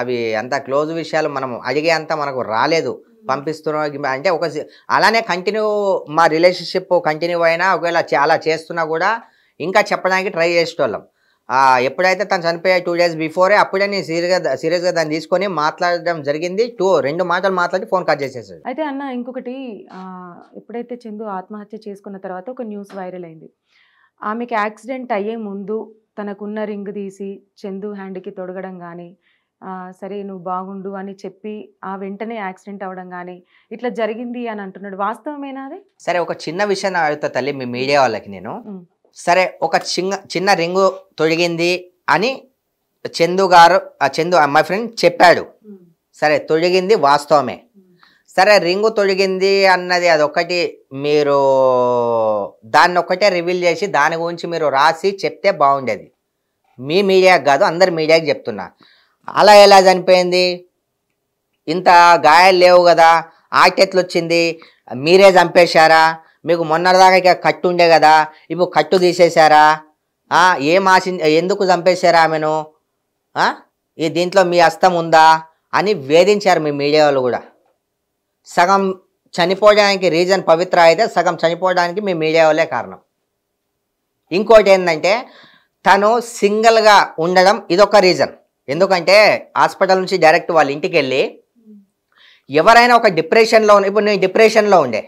అవి అంత క్లోజ్ విషయాలు మనం అడిగే అంత మనకు రాలేదు. పంపిస్తున్నా అంటే అలానే కంటిన్యూ మా రిలేషన్షిప్ కంటిన్యూ అయినా ఒకవేళ అలా చేస్తున్నా కూడా ఇంకా చెప్పడానికి ట్రై చేసేటోళ్ళం. ఎప్పుడైతే తను చనిపోయే 2 days బిఫోరే అప్పుడే నేను సీరియస్గా దాన్ని తీసుకొని మాట్లాడడం జరిగింది. 2 మాటలు మాట్లాడి ఫోన్ కట్ చేసేసాడు. అయితే అన్న ఇంకొకటి, ఎప్పుడైతే చందు ఆత్మహత్య చేసుకున్న తర్వాత ఒక న్యూస్ వైరల్ అయింది. ఆమెకి యాక్సిడెంట్ అయ్యే ముందు తనకున్న రింగ్ తీసి చందు హ్యాండ్కి తొడగడం కానీ, సరే నువ్వు బాగుండు అని చెప్పి వెంటనే యాక్సిడెంట్ అవ్వడం కానీ ఇట్లా జరిగింది అని అంటున్నాడు. వాస్తవమేనా అది? సరే ఒక చిన్న విషయం అడుగుతా తల్లి మీ మీడియా వాళ్ళకి నేను. సరే ఒక చిన్న రింగు తొడిగింది అని చందు మై ఫ్రెండ్ చెప్పాడు. సరే తొడిగింది వాస్తవమే. సరే రింగు తొడిగింది అన్నది అదొక్కటి మీరు దాన్ని ఒక్కటే రివీల్ చేసి దాని గురించి మీరు రాసి చెప్తే బాగుండేది. మీ మీడియాకి కాదు, అందరి మీడియాకి చెప్తున్నా. అలా ఎలా చనిపోయింది? ఇంత గాయాలు లేవు కదా, ఆటెట్లు వచ్చింది? మీరే చంపేశారా? మీకు మొన్నటిదాకా ఇక కట్టు ఉండే కదా, ఇప్పుడు కట్టు తీసేశారా? ఎందుకు చంపేశారా ఆమెను? దీంట్లో మీ హస్తం ఉందా అని వేధించారు మీ మీడియా వాళ్ళు కూడా. సగం చనిపోవడానికి రీజన్ పవిత్ర అయితే సగం చనిపోవడానికి మీ మీడియా వాళ్ళే కారణం. ఇంకోటి ఏంటంటే తను సింగిల్గా ఉండడం ఇదొక రీజన్. ఎందుకంటే హాస్పిటల్ నుంచి డైరెక్ట్ వాళ్ళ ఇంటికి వెళ్ళి ఎవరైనా ఒక డిప్రెషన్లో ఇప్పుడు నేను డిప్రెషన్లో ఉండే,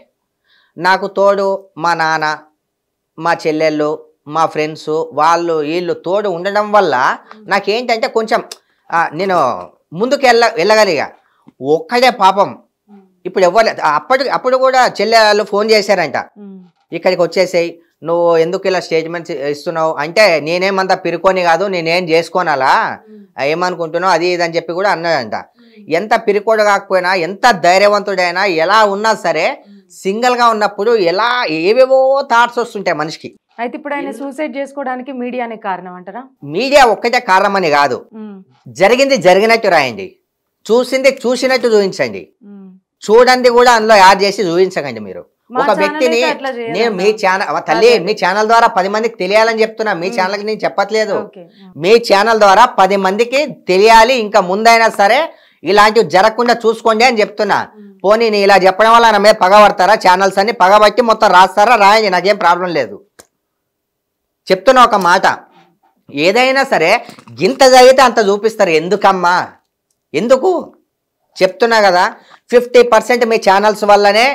నాకు తోడు మా నాన్న, మా చెల్లెళ్ళు, మా ఫ్రెండ్స్, వీళ్ళు తోడు ఉండడం వల్ల నాకేంటంటే కొంచెం నేను ముందుకు వెళ్ళగలిగా. ఒక్కడే పాపం ఇప్పుడు ఎవ్వరు అప్పుడు కూడా చెల్లెళ్ళు ఫోన్ చేశారంట, ఇక్కడికి వచ్చేసేయి, నువ్వు ఎందుకు ఇలా స్టేట్మెంట్స్ ఇస్తున్నావు అంటే నేనేమంత పిరుకొని కాదు, నేనేం చేసుకోనాలా, ఏమనుకుంటున్నావు అది ఇది అని చెప్పి కూడా అన్నాడంట. ఎంత పిరికోడు కాకపోయినా, ఎంత ధైర్యవంతుడైనా, ఎలా ఉన్నా సరే సింగిల్గా ఉన్నప్పుడు ఏవేవో థాట్స్ వస్తుంటాయి మనిషికి. అయితే ఇప్పుడు ఆయన సూసైడ్ చేసుకోవడానికి మీడియానే కారణం అంటారా? మీడియా ఒక్కటే కారణం అని కాదు. జరిగింది జరిగినట్టు రాయండి, చూసింది చూసినట్టు చూపించండి, చూడండి కూడా అందులో యాడ్ చేసి చూపించకండి. మీరు ఒక వ్యక్తిని నేను మీ ఛానల్ ద్వారా 10 మందికి తెలియాలని చెప్తున్నా. మీ ఛానల్కి నేను చెప్పట్లేదు, మీ ఛానల్ ద్వారా 10 మందికి తెలియాలి. ఇంకా ముందైనా సరే ఇలాంటివి జరగకుండా చూసుకోండి అని చెప్తున్నా. పోనీ నేను ఇలా చెప్పడం వల్ల నా మీద పగబడతారా? ఛానల్స్ అన్ని పగబట్టి మొత్తం రాస్తారా? రాయండి, నాకేం ప్రాబ్లం లేదు. చెప్తున్నా ఒక మాట, ఏదైనా సరే ఇంత జరిగితే అంత చూపిస్తారు. ఎందుకమ్మా? ఎందుకు చెప్తున్నా కదా. 50% మీ ఛానల్స్ వల్లనే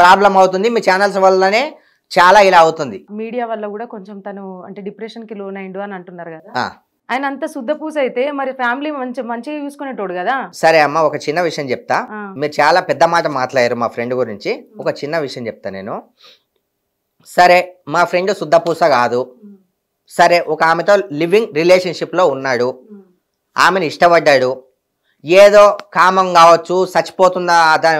ప్రాబ్లం అవుతుంది, మీ ఛానల్స్ వల్లనే చాలా ఇలా అవుతుంది. మీడియా వల్ల కూడా కొంచెం తను అంటే డిప్రెషన్ కి లోన్ అయిండు అని అంటున్నారు కదా. ఆ, ఆయన అంత శుద్ధపూస అయితే మరి ఫ్యామిలీ మంచిగా చూసుకునేటోడు కదా. సరే అమ్మ, ఒక చిన్న విషయం చెప్తా. ఆ, మీరు చాలా పెద్ద మాట మాట్లాడారు మా ఫ్రెండ్ గురించి. ఒక చిన్న విషయం చెప్తా నేను. సరే, మా ఫ్రెండ్ శుద్ధపూస కాదు, సరే ఒక ఆమెతో లివింగ్ రిలేషన్షిప్లో ఉన్నాడు, ఆమెను ఇష్టపడ్డాడు, ఏదో కామం కావచ్చు, చచ్చిపోతుందా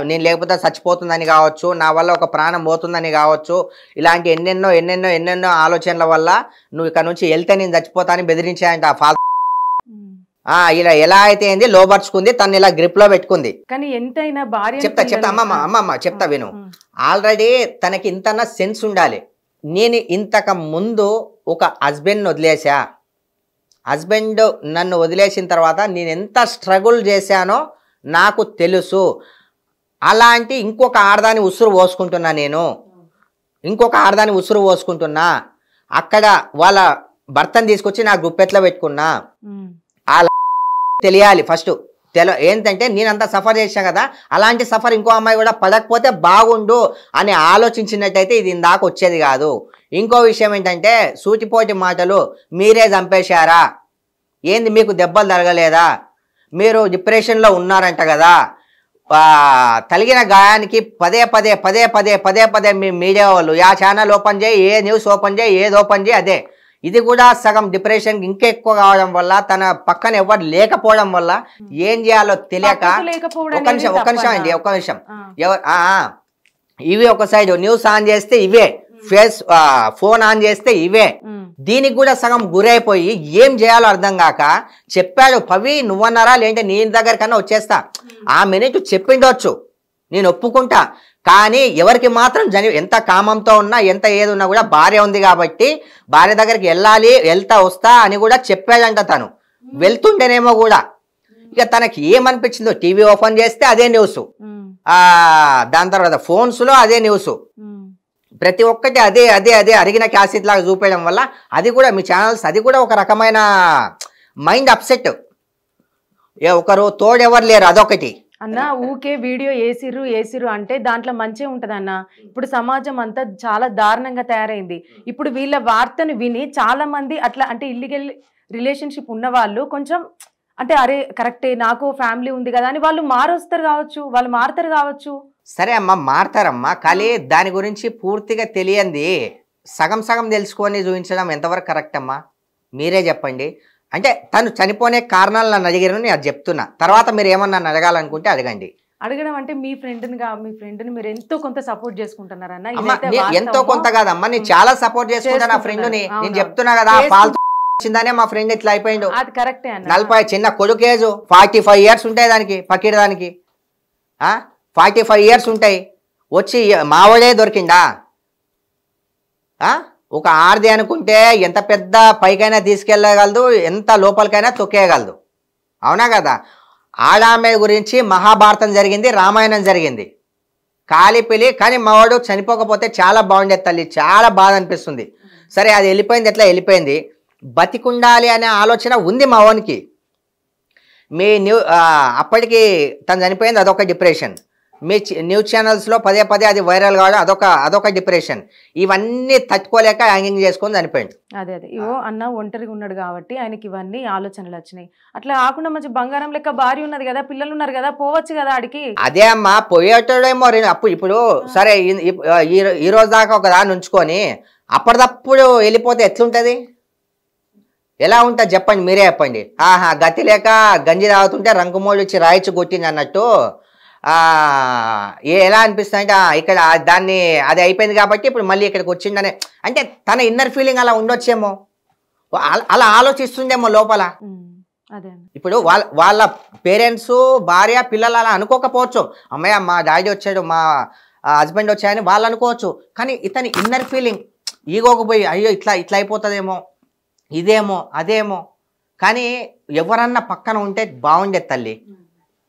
నేను లేకపోతే చచ్చిపోతుందని కావచ్చు, నా వల్ల ఒక ప్రాణం పోతుందని కావచ్చు, ఇలాంటి ఎన్నెన్నో ఆలోచనల వల్ల నువ్వు ఇక్కడ నుంచి వెళ్తే నేను చచ్చిపోతానని బెదిరించాయంట ఆ ఫాల్. ఇలా ఎలా అయితే ఏంది లోబర్చుకుంది, తను ఇలా గ్రిప్ లో పెట్టుకుంది. కానీ ఎంతైనా భార్య చెప్తా అమ్మమ్మ చెప్తా విను. ఆల్రెడీ తనకి ఇంతన్నా సెన్స్ ఉండాలి. నేను ఇంతకు ముందు ఒక హస్బెండ్ని వదిలేసా, హస్బెండ్ నన్ను వదిలేసిన తర్వాత నేను ఎంత స్ట్రగుల్ చేశానో నాకు తెలుసు. అలాంటి ఇంకొక ఆడదాని ఉసురు పోసుకుంటున్నా, నేను ఇంకొక ఆడదాని ఉసురు పోసుకుంటున్నా. అక్కడ వాళ్ళ భర్తను తీసుకొచ్చి నా గుప్పెట్లో పెట్టుకున్నా. అలా తెలియాలి ఫస్ట్. ఏంటంటే నేనంతా సఫర్ చేశాను కదా, అలాంటి సఫర్ ఇంకో అమ్మాయి కూడా పడకపోతే బాగుండు అని ఆలోచించినట్టయితే ఇది ఇందాక వచ్చేది కాదు. ఇంకో విషయం ఏంటంటే సూటిపోటి మాటలు, మీరే చంపేశారా, ఏంది మీకు దెబ్బలు తరగలేదా, మీరు డిప్రెషన్లో ఉన్నారంట కదా, తలిగిన గాయానికి పదే మీ మీడియా వాళ్ళు ఆ ఛానల్ ఓపెన్ చేయి, ఏ న్యూస్ ఓపెన్ చేయి, ఏది ఓపెన్ చేయి అదే. ఇది కూడా సగం డిప్రెషన్కి ఇంకా ఎక్కువ కావడం వల్ల, తన పక్కన ఎవరు లేకపోవడం వల్ల ఏం చేయాలో తెలియక, ఒక్క నిమిషం ఇవి ఒక సైడ్ న్యూస్ ఆన్ చేస్తే ఇవే, ఫోన్ ఆన్ చేస్తే ఇవే, దీనికి కూడా సగం గురైపోయి ఏం చేయాలో అర్థం కాక చెప్పాడు. పవి నువ్వన్నారా లేదంటే నీ దగ్గర కన్నా వచ్చేస్తా, ఆ మినిట్ చెప్పిండొచ్చు, నేను ఒప్పుకుంటా. కానీ ఎవరికి మాత్రం ఎంత కామంతో ఉన్నా ఎంత ఏది ఉన్నా కూడా భార్య ఉంది కాబట్టి భార్య దగ్గరికి వెళ్ళాలి, వెళ్తా వస్తా అని కూడా చెప్పాడంట. తను వెళ్తుండేనేమో కూడా ఇక తనకి ఏమనిపించిందో, టీవీ ఓపెన్ చేస్తే అదే న్యూస్, దాని తర్వాత ఫోన్స్లో అదే న్యూస్, ప్రతి ఒక్కటి అదే అదే అదే అరిగిన క్యాసెట్ లాగా చూపేయడం వల్ల అది కూడా మీ ఛానల్స్ అది కూడా ఒక రకమైన మైండ్ అప్సెట్. ఒకరు తోడెవరు లేరు, అదొకటి. అన్న ఊకే వీడియో ఏసిరు అంటే దాంట్లో మంచి ఉంటది అన్న. ఇప్పుడు సమాజం అంతా చాలా దారుణంగా తయారైంది. ఇప్పుడు వీళ్ళ వార్తను విని చాలా మంది అట్లా అంటే ఇల్లీగల్ రిలేషన్షిప్ ఉన్న వాళ్ళు కొంచెం అంటే అరే కరెక్టే నాకు ఫ్యామిలీ ఉంది కదా అని వాళ్ళు మారుతారు కావచ్చు. సరే అమ్మ, మారతారమ్మా, కానీ దాని గురించి పూర్తిగా తెలియంది సగం తెలుసుకొని చూపించడం ఎంతవరకు కరెక్ట్ అమ్మా, మీరే చెప్పండి. అంటే తను చనిపోనే కారణాలు నన్ను అడిగారు, నేను అది చెప్తున్నా. తర్వాత మీరు ఏమన్నా నన్ను అడగాలనుకుంటే అడగండి. అడగడం అంటే మీ ఫ్రెండ్ని మీరు ఎంతో కొంత సపోర్ట్ చేసుకుంటున్నారన్న. ఎంతో కొంత కాదమ్మా, నేను చాలా సపోర్ట్ చేసుకుంటాను నా ఫ్రెండ్ని. నేను చెప్తున్నా కదా, ఫాల్తు వచ్చిందనే మా ఫ్రెండ్ ఇట్లా అయిపోయిండు. అది కరెక్టే అన్న. 40 చిన్న కొడుకు ఏజ్ 45 years ఉంటాయి దానికి, పక్కిడి దానికి 45 years ఉంటాయి. వచ్చి మావడే దొరికిందా? ఒక ఆర్ది అనుకుంటే ఎంత పెద్ద పైకైనా తీసుకెళ్ళగలదు, ఎంత లోపలికైనా తొక్కేయగలదు, అవునా కదా? ఆడామె గురించి మహాభారతం జరిగింది, రామాయణం జరిగింది, కాలిపిలి. కానీ మావాడు చనిపోకపోతే చాలా బాగుండేది తల్లి, చాలా బాధ అనిపిస్తుంది. సరే అది వెళ్ళిపోయింది, ఎట్లా వెళ్ళిపోయింది, బతికుండాలి అనే ఆలోచన ఉంది మా వానికి. అప్పటికి తను చనిపోయింది, అదొక డిప్రెషన్. మీ న్యూస్ ఛానల్స్లో పదే అది వైరల్ కావడం అదొక డిప్రెషన్. ఇవన్నీ తట్టుకోలేక హ్యాంగింగ్ చేసుకొని చనిపోయింది. అదే ఇవో అన్న ఒంటరిగా ఉన్నాడు కాబట్టి ఆయనకి ఇవన్నీ ఆలోచనలు వచ్చినాయి. అట్లా కాకుండా మంచి బంగారం లెక్క భార్య ఉన్నది కదా, పిల్లలు ఉన్నారు కదా, పోవచ్చు కదా ఆడికి. అదే అమ్మా, పోయేటోడేమో ఇప్పుడు సరే ఈ రోజు దాకా ఒక దాన్ని ఉంచుకొని అప్పటిదప్పుడు వెళ్ళిపోతే ఎట్లుంటది, ఎలా ఉంటుంది చెప్పండి, మీరే చెప్పండి. గతి లేక గంజి తాగుతుంటే రంకుమోళ్ళు వచ్చి రాయిచ్చి కొట్టింది అన్నట్టు ఎలా అనిపిస్తుంది అంటే ఇక్కడ దాన్ని అది అయిపోయింది కాబట్టి ఇప్పుడు మళ్ళీ ఇక్కడికి వచ్చిందనే, అంటే తన ఇన్నర్ ఫీలింగ్ అలా ఉండొచ్చేమో, అలా ఆలోచిస్తుందేమో లోపల. ఇప్పుడు వాళ్ళ పేరెంట్స్ భార్య పిల్లలు అలా అనుకోకపోవచ్చు, అమ్మయ్య మా డాడీ వచ్చాడు మా హస్బెండ్ వచ్చాయని వాళ్ళు అనుకోవచ్చు. కానీ ఇతని ఇన్నర్ ఫీలింగ్ ఈగోకు పోయి అయ్యో ఇట్లా అయిపోతుందేమో, ఇదేమో అదేమో. కానీ ఎవరన్నా పక్కన ఉంటే బాగుండేది తల్లి.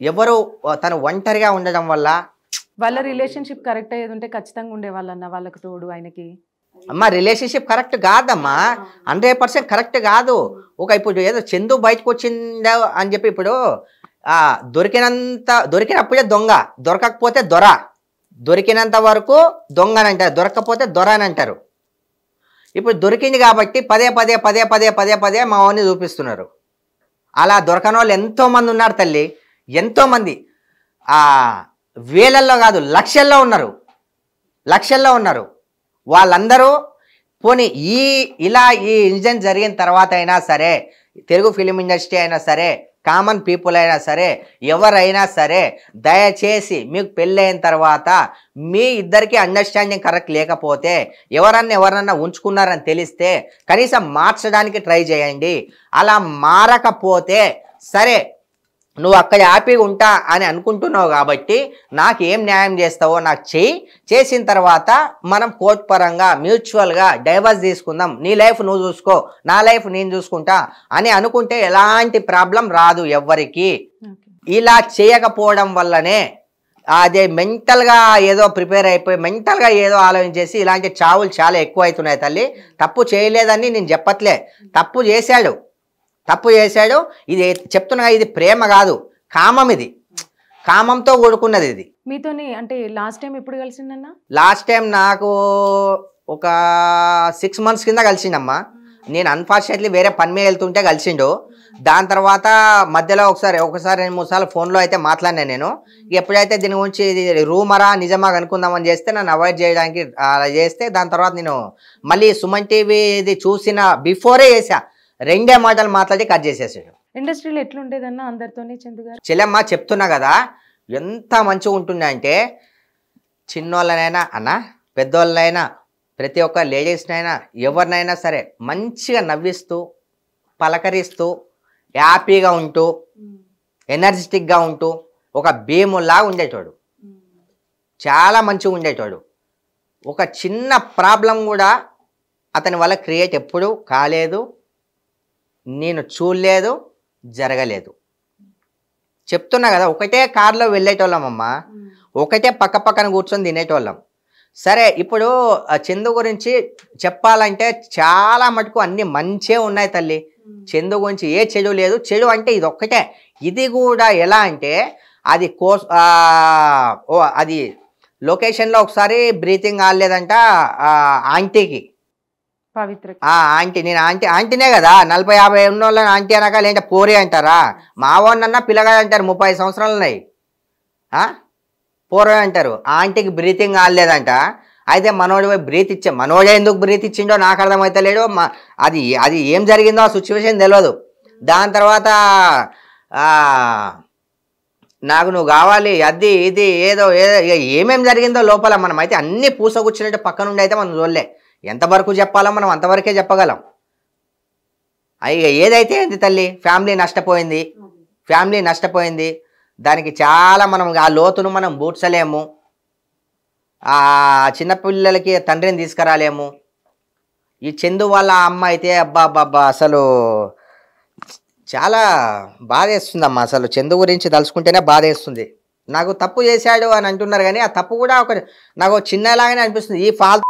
ఎవరు తను ఒంటరిగా ఉండడం వల్ల వాళ్ళ రిలేషన్షిప్ కరెక్ట్ అయ్యేది ఉంటే ఖచ్చితంగా ఉండేవాళ్ళన్న, వాళ్ళకు తోడు ఆయనకి. అమ్మ రిలేషన్షిప్ కరెక్ట్ కాదమ్మా, 100% కరెక్ట్ కాదు. ఇప్పుడు ఏదో చందు బయటకు వచ్చిందా అని చెప్పి ఇప్పుడు దొరికినప్పుడే దొంగ, దొరకకపోతే దొర, దొరికినంత వరకు దొంగ అని అంటారు, దొరకకపోతే దొర అని అంటారు. ఇప్పుడు దొరికింది కాబట్టి పదే పదే పదే పదే పదే పదే మా వాడిని చూపిస్తున్నారు. అలా దొరకని వాళ్ళు ఎంతోమంది ఉన్నారు తల్లి, ఎంతోమంది. వేలల్లో కాదు లక్షల్లో ఉన్నారు. వాళ్ళందరూ పోనీ ఇలా ఈ ఇన్సిడెంట్ జరిగిన తర్వాత అయినా సరే, తెలుగు ఫిలిం ఇండస్ట్రీ అయినా సరే, కామన్ పీపుల్ అయినా సరే, ఎవరైనా సరే, దయచేసి మీకు పెళ్ళైన తర్వాత మీ ఇద్దరికి అండర్స్టాండింగ్ కరెక్ట్ లేకపోతే, ఎవరన్నా ఉంచుకున్నారని తెలిస్తే కనీసం మార్చడానికి ట్రై చేయండి. అలా మారకపోతే సరే, నువ్వు అక్కడ హ్యాపీగా ఉంటా అని అనుకుంటున్నావు కాబట్టి నాకు ఏం న్యాయం చేస్తావో నాకు చేసిన తర్వాత మనం కోర్టు పరంగా మ్యూచువల్గా డైవర్స్ తీసుకుందాం, నీ లైఫ్ నువ్వు చూసుకో, నా లైఫ్ నేను చూసుకుంటా అని అనుకుంటే ఎలాంటి ప్రాబ్లం రాదు ఎవ్వరికి. ఇలా చేయకపోవడం వల్లనే అదే మెంటల్గా ఏదో ప్రిపేర్ అయిపోయి మెంటల్గా ఏదో ఆలోచించేసి ఇలాంటి చావులు చాలా ఎక్కువ అవుతున్నాయి తల్లి. తప్పు చేయలేదని నేను చెప్పట్లే, తప్పు చేశాడు. ఇది చెప్తున్నా, ఇది ప్రేమ కాదు, కామం. ఇది కామంతో కూడుకున్నది. ఇది మీతోని అంటే లాస్ట్ టైం ఎప్పుడు కలిసిందన్నా? లాస్ట్ టైం నాకు ఒక 6 months కింద కలిసిండమ్మా. నేను అన్ఫార్చునేట్లీ వేరే పని మీద వెళ్తుంటే కలిసిండు. దాని తర్వాత మధ్యలో ఒకసారి 2-3 సార్లు ఫోన్లో అయితే మాట్లాడినా నేను. ఎప్పుడైతే దీని గురించి ఇది రూమరా నిజమా కనుక్కుందామని చేస్తే నన్ను అవాయిడ్ చేయడానికి అలా చేస్తే, దాని తర్వాత నేను మళ్ళీ సుమన్ టీవీ ఇది చూసిన బిఫోరే చేసా, 2 మాటలు మాట్లాడి కట్ చేసేసాడు. ఇండస్ట్రీలో ఎట్లుండేదన్నా అందరితోనే చందు గారు? చెల్లెమ్మ చెప్తున్నా కదా, ఎంత మంచిగా ఉంటుండే అంటే, చిన్నోళ్ళనైనా అన్న పెద్దోళ్ళనైనా ప్రతి ఒక్క లేడీస్నైనా ఎవరినైనా సరే మంచిగా నవ్విస్తూ పలకరిస్తూ హ్యాపీగా ఉంటూ ఎనర్జెటిక్గా ఉంటూ ఒక భీముల్లాగా ఉండేటోడు, చాలా మంచిగా ఉండేటోడు. ఒక చిన్న ప్రాబ్లం కూడా అతని వల్ల క్రియేట్ ఎప్పుడూ కాలేదు, నేను చూడలేదు, జరగలేదు. చెప్తున్నా కదా, ఒకటే కార్లో వెళ్ళేటోళ్ళం అమ్మ, ఒకటే పక్కన కూర్చొని తినేటోళ్ళం. సరే, ఇప్పుడు చందు గురించి చెప్పాలంటే చాలా మటుకు అన్ని మంచే ఉన్నాయి తల్లి. చందు గురించి ఏ చెడు లేదు. చెడు అంటే ఇది ఒక్కటే. ఇది కూడా ఎలా అంటే, అది అది లొకేషన్లో ఒకసారి బ్రీతింగ్ ఆడలేదంట ఆంటీకి, పవిత్ర ఆంటీ. నేను ఆంటీనే కదా, 40-50 ఉన్న వాళ్ళని ఆంటీ అనక లేదంటే పోరి అంటారా? మా వాడినన్నా పిల్లగాడు అంటారు, 30 సంవత్సరాలు ఉన్నాయి, పోరే అంటారు. ఆంటీకి బ్రీతింగ్ ఆడలేదంట. అయితే మనోడి బ్రీత్ ఇచ్చే, మనోడే ఎందుకు బ్రీత్ ఇచ్చిండో నాకు అర్థమైతే లేడు. అది ఏం జరిగిందో ఆ సిచ్యువేషన్ తెలియదు. దాని తర్వాత నాకు నువ్వు కావాలి, అది ఇది ఏదో ఏమేం జరిగిందో లోపల మనం అయితే అన్ని పూసగుచ్చినట్టు పక్క నుండి అయితే మనం చూడలే. ఎంతవరకు చెప్పాలో మనం అంతవరకే చెప్పగలం. అయ్య ఏదైతే ఏంది తల్లి, ఫ్యామిలీ నష్టపోయింది. దానికి చాలా మనం ఆ లోతును మనం బూడ్చలేము. ఆ చిన్నపిల్లలకి తండ్రిని తీసుకురాలేము. ఈ చందు వాళ్ళ అమ్మ అయితే అబ్బా అసలు చాలా బాధేస్తుందమ్మా. అసలు చందు గురించి తలుచుకుంటేనే బాధేస్తుంది. నాకు తప్పు చేశాడు అని అంటున్నారు కానీ ఆ తప్పు కూడా నాకు చిన్నలాగానే అనిపిస్తుంది. ఈ ఫాల్ట్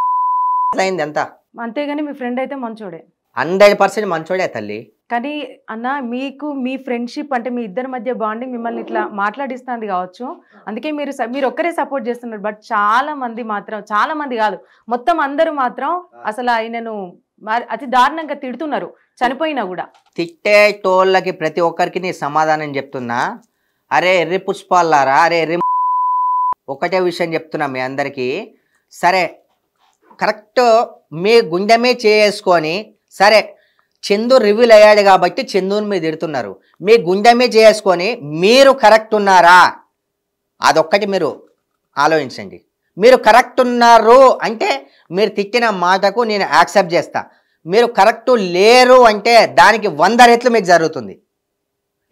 అయింది అంతా. అంతేగాని మీ ఫ్రెండ్ అయితే మంచోడే, 100% మంచోడే తల్లి. కానీ అన్న మీకు మీ ఫ్రెండ్షిప్ అంటే మీ ఇద్దరి మధ్య బాండింగ్ మిమ్మల్ని ఇట్లా మాట్లాడిస్తుంది కావచ్చు, అందుకే మీరు ఒక్కరే సపోర్ట్ చేస్తున్నారు. బట్ చాలా మంది కాదు, మొత్తం అందరూ మాత్రం అసలు ఆయనను అతి దారుణంగా తిడుతున్నారు, చనిపోయినా కూడా. తిట్టేటోళ్ళకి ప్రతి ఒక్కరికి నీ సమాధానం చెప్తున్నా. అరే ఎర్రి పుష్పాలారా, అరే ఎర్రి ఒకటే విషయం చెప్తున్నా మీ అందరికీ. సరే, కరెక్ట్ మీ గుండెమే చేసుకొని, సరే చందు రివీల్ అయ్యాడు కాబట్టి చందుని మీరు తిడుతున్నారు. మీ గుండెమే చేసుకొని మీరు కరెక్ట్ ఉన్నారా అదొక్కటి మీరు ఆలోచించండి. మీరు కరెక్ట్ ఉన్నారు అంటే మీరు తిట్టిన మాటకు నేను యాక్సెప్ట్ చేస్తా. మీరు కరెక్ట్ లేరు అంటే దానికి 100 రెట్లు మీకు జరుగుతుంది.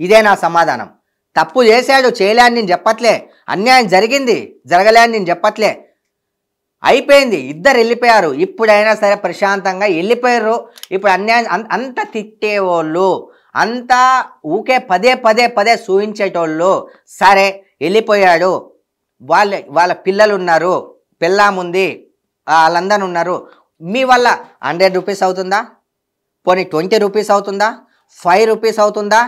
ఇదే నా సమాధానం. తప్పు చేశాడు, చేయలే అని నేను చెప్పట్లే. అన్యాయం జరిగింది, జరగలే అని నేను చెప్పట్లే. అయిపోయింది, ఇద్దరు వెళ్ళిపోయారు. ఇప్పుడైనా సరే ప్రశాంతంగా వెళ్ళిపోయారు. ఇప్పుడు అన్యాయం అంత తిట్టేవాళ్ళు, అంతా ఊకే పదే చూపించేటోళ్ళు సరే వెళ్ళిపోయాడు. వాళ్ళ పిల్లలు ఉన్నారు, పిల్లాముంది, వాళ్ళందరూ ఉన్నారు. మీ వల్ల 100 రూపీస్ అవుతుందా? పోనీ 20 రూపీస్ అవుతుందా? 5 రూపీస్ అవుతుందా?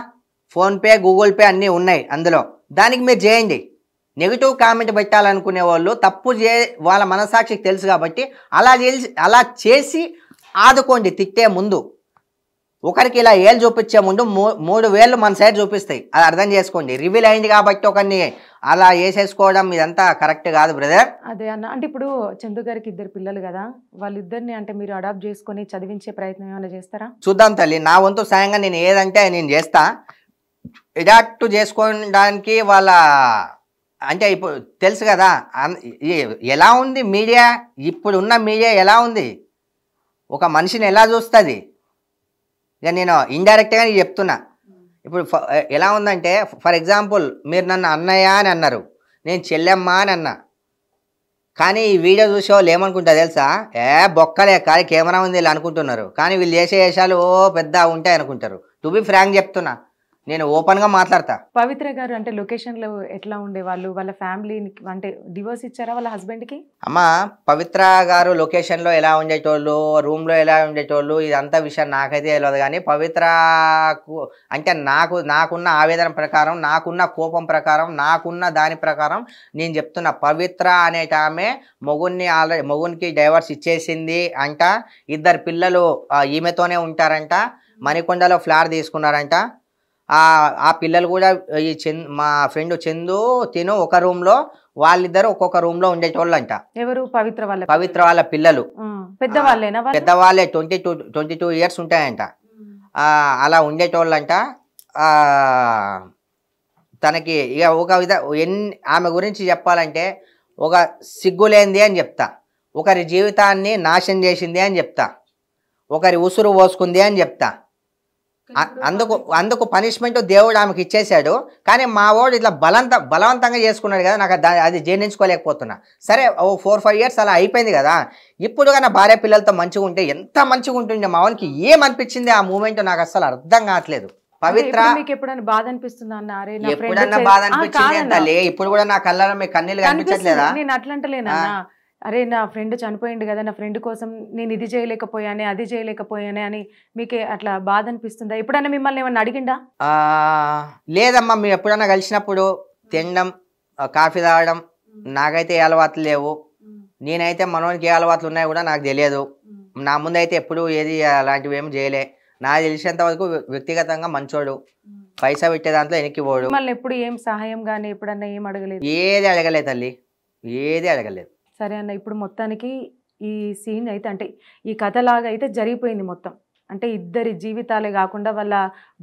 ఫోన్పే, గూగుల్ పే అన్నీ ఉన్నాయి అందులో. దానికి మీరు చేయండి. నెగిటివ్ కామెంట్ పెట్టాలనుకునే వాళ్ళు వాళ్ళ మనసాక్షికి తెలుసు కాబట్టి అలా చేసి ఆదుకోండి. తిట్టే ముందు ఒకరికి ఇలా ఏళ్ళు చూపించే ముందు 3 వేళ్ళు మన సైడ్ చూపిస్తాయి. అది అర్థం చేసుకోండి. రివీల్ అయింది కాబట్టి ఒకరిని అలా వేసేసుకోవడం ఇదంతా కరెక్ట్ కాదు బ్రదర్. అదే అన్న, అంటే ఇప్పుడు చందు గారికి 2 పిల్లలు కదా, వాళ్ళిద్దరిని అంటే మీరు అడాప్ట్ చేసుకొని చదివించే ప్రయత్నం ఏమైనా చేస్తారా? చూద్దాం తల్లి, నా వంతు సాయంగా నేను ఏదంటే నేను చేస్తా. అడాప్ట్ చేసుకోవడానికి వాళ్ళ అంటే ఇప్పుడు తెలుసు కదా ఎలా ఉంది మీడియా, ఇప్పుడున్న మీడియా ఎలా ఉంది, ఒక మనిషిని ఎలా చూస్తుంది. ఇక నేను ఇండైరెక్ట్గా చెప్తున్నా. ఇప్పుడు ఎలా ఉందంటే ఫర్ ఎగ్జాంపుల్ మీరు నన్ను అన్నయ్య అని అన్నారు, నేను చెల్లెమ్మ అని అన్నా. కానీ ఈ వీడియో చూసే వాళ్ళు ఏమనుకుంటారు తెలుసా, బొక్కలే కానీ కెమెరా ఉంది వీళ్ళు అనుకుంటున్నారు. కానీ వీళ్ళు చేసే వేషాలు పెద్ద ఉంటాయి అనుకుంటారు. టు బి ఫ్రాంక్ చెప్తున్నా, నేను ఓపెన్గా మాట్లాడతా. పవిత్ర గారు అంటే లొకేషన్లో ఎట్లా ఉండేవాళ్ళు, వాళ్ళ ఫ్యామిలీని అంటే డివోర్స్ ఇచ్చారా వాళ్ళ హస్బెండ్కి? అమ్మ, పవిత్ర గారు లొకేషన్లో ఎలా ఉండేటోళ్ళు, రూమ్లో ఎలా ఉండేటోళ్ళు, ఇదంతా విషయం నాకైతే తెలియదు. కానీ పవిత్రకు అంటే నాకున్న ఆవేదన ప్రకారం, నాకున్న కోపం ప్రకారం, నాకున్న దాని ప్రకారం నేను చెప్తున్నా. పవిత్ర అనేట ఆమె మొగునికి డైవర్స్ ఇచ్చేసింది అంట. 2 పిల్లలు ఈమెతోనే ఉంటారంట. మణికొండలో ఫ్లాట్ తీసుకున్నారంట. ఆ పిల్లలు కూడా మా ఫ్రెండ్ చందు తిను ఒక రూమ్లో, వాళ్ళిద్దరు ఒక్కొక్క రూమ్లో ఉండేటోళ్ళు అంట. ఎవరు? పవిత్ర వాళ్ళ పిల్లలు పెద్దవాళ్ళేనా? పెద్దవాళ్ళే, 22 ఇయర్స్ ఉంటాయంట. అలా ఉండేటోళ్ళంట. తనకి ఇక ఆమె గురించి చెప్పాలంటే ఒక సిగ్గులేంది అని చెప్తా, ఒకరి జీవితాన్ని నాశనం చేసింది అని చెప్తా, ఒకరి ఉసురు పోసుకుంది అని చెప్తా. అందుకు పనిష్మెంట్ దేవుడు ఆమెకి ఇచ్చేసాడు. కానీ మా వాడు ఇట్లా బలవంతంగా చేసుకున్నాడు కదా, నాకు అది జీర్ణించుకోలేకపోతున్నా. సరే, 4-5 ఇయర్స్ అలా అయిపోయింది కదా. ఇప్పుడు కానీ భార్య పిల్లలతో మంచిగా ఉంటే ఎంత మంచిగా ఉంటుండే. మా వానికి ఏమనిపించింది ఆ మూమెంట్ నాకు అసలు అర్థం కావట్లేదు. పవిత్ర మీకు ఎప్పుడైనా బాధ అనిపిస్తుందా అన్న? ఎప్పుడన్నా బాధ అనిపించింది అంటే ఇప్పుడు కూడా నా కళ్ళలో మీ కన్నీళ్ళు కనిపించట్లేదా? నేను అట్లంటలేనా, అరే నా ఫ్రెండ్ చనిపోయింది కదా, నా ఫ్రెండ్ కోసం నేను ఇది చేయలేకపోయానే, అది చేయలేకపోయానే అని మీకు అట్లా బాధ అనిపిస్తుందా? ఎప్పుడన్నా మిమ్మల్ని ఏమన్నా అడిగిందా? లేదమ్మా, మేము ఎప్పుడన్నా కలిసినప్పుడు తినడం, కాఫీ తాగడం, నాకైతే ఏ అలవాట్లు లేవు. నేనైతే మనోనికి ఏ అలవాట్లు ఉన్నాయో కూడా నాకు తెలియదు. నా ముందైతే ఎప్పుడు ఏది అలాంటివి ఏమి చేయలే. నాకు తెలిసినంత వరకు వ్యక్తిగతంగా మంచోడు, పైసా పెట్టే దాంట్లో వెనక్కి పోడు. మళ్ళీ ఎప్పుడు ఏం సహాయం కానీ ఎప్పుడన్నా ఏం అడగలేదు? ఏది అడగలేదు తల్లి, ఏది అడగలేదు. సరే అన్న, ఇప్పుడు మొత్తానికి ఈ సీన్ అయితే అంటే ఈ కథలాగా అయితే జరిగిపోయింది మొత్తం. అంటే ఇద్దరి జీవితాలే కాకుండా వాళ్ళ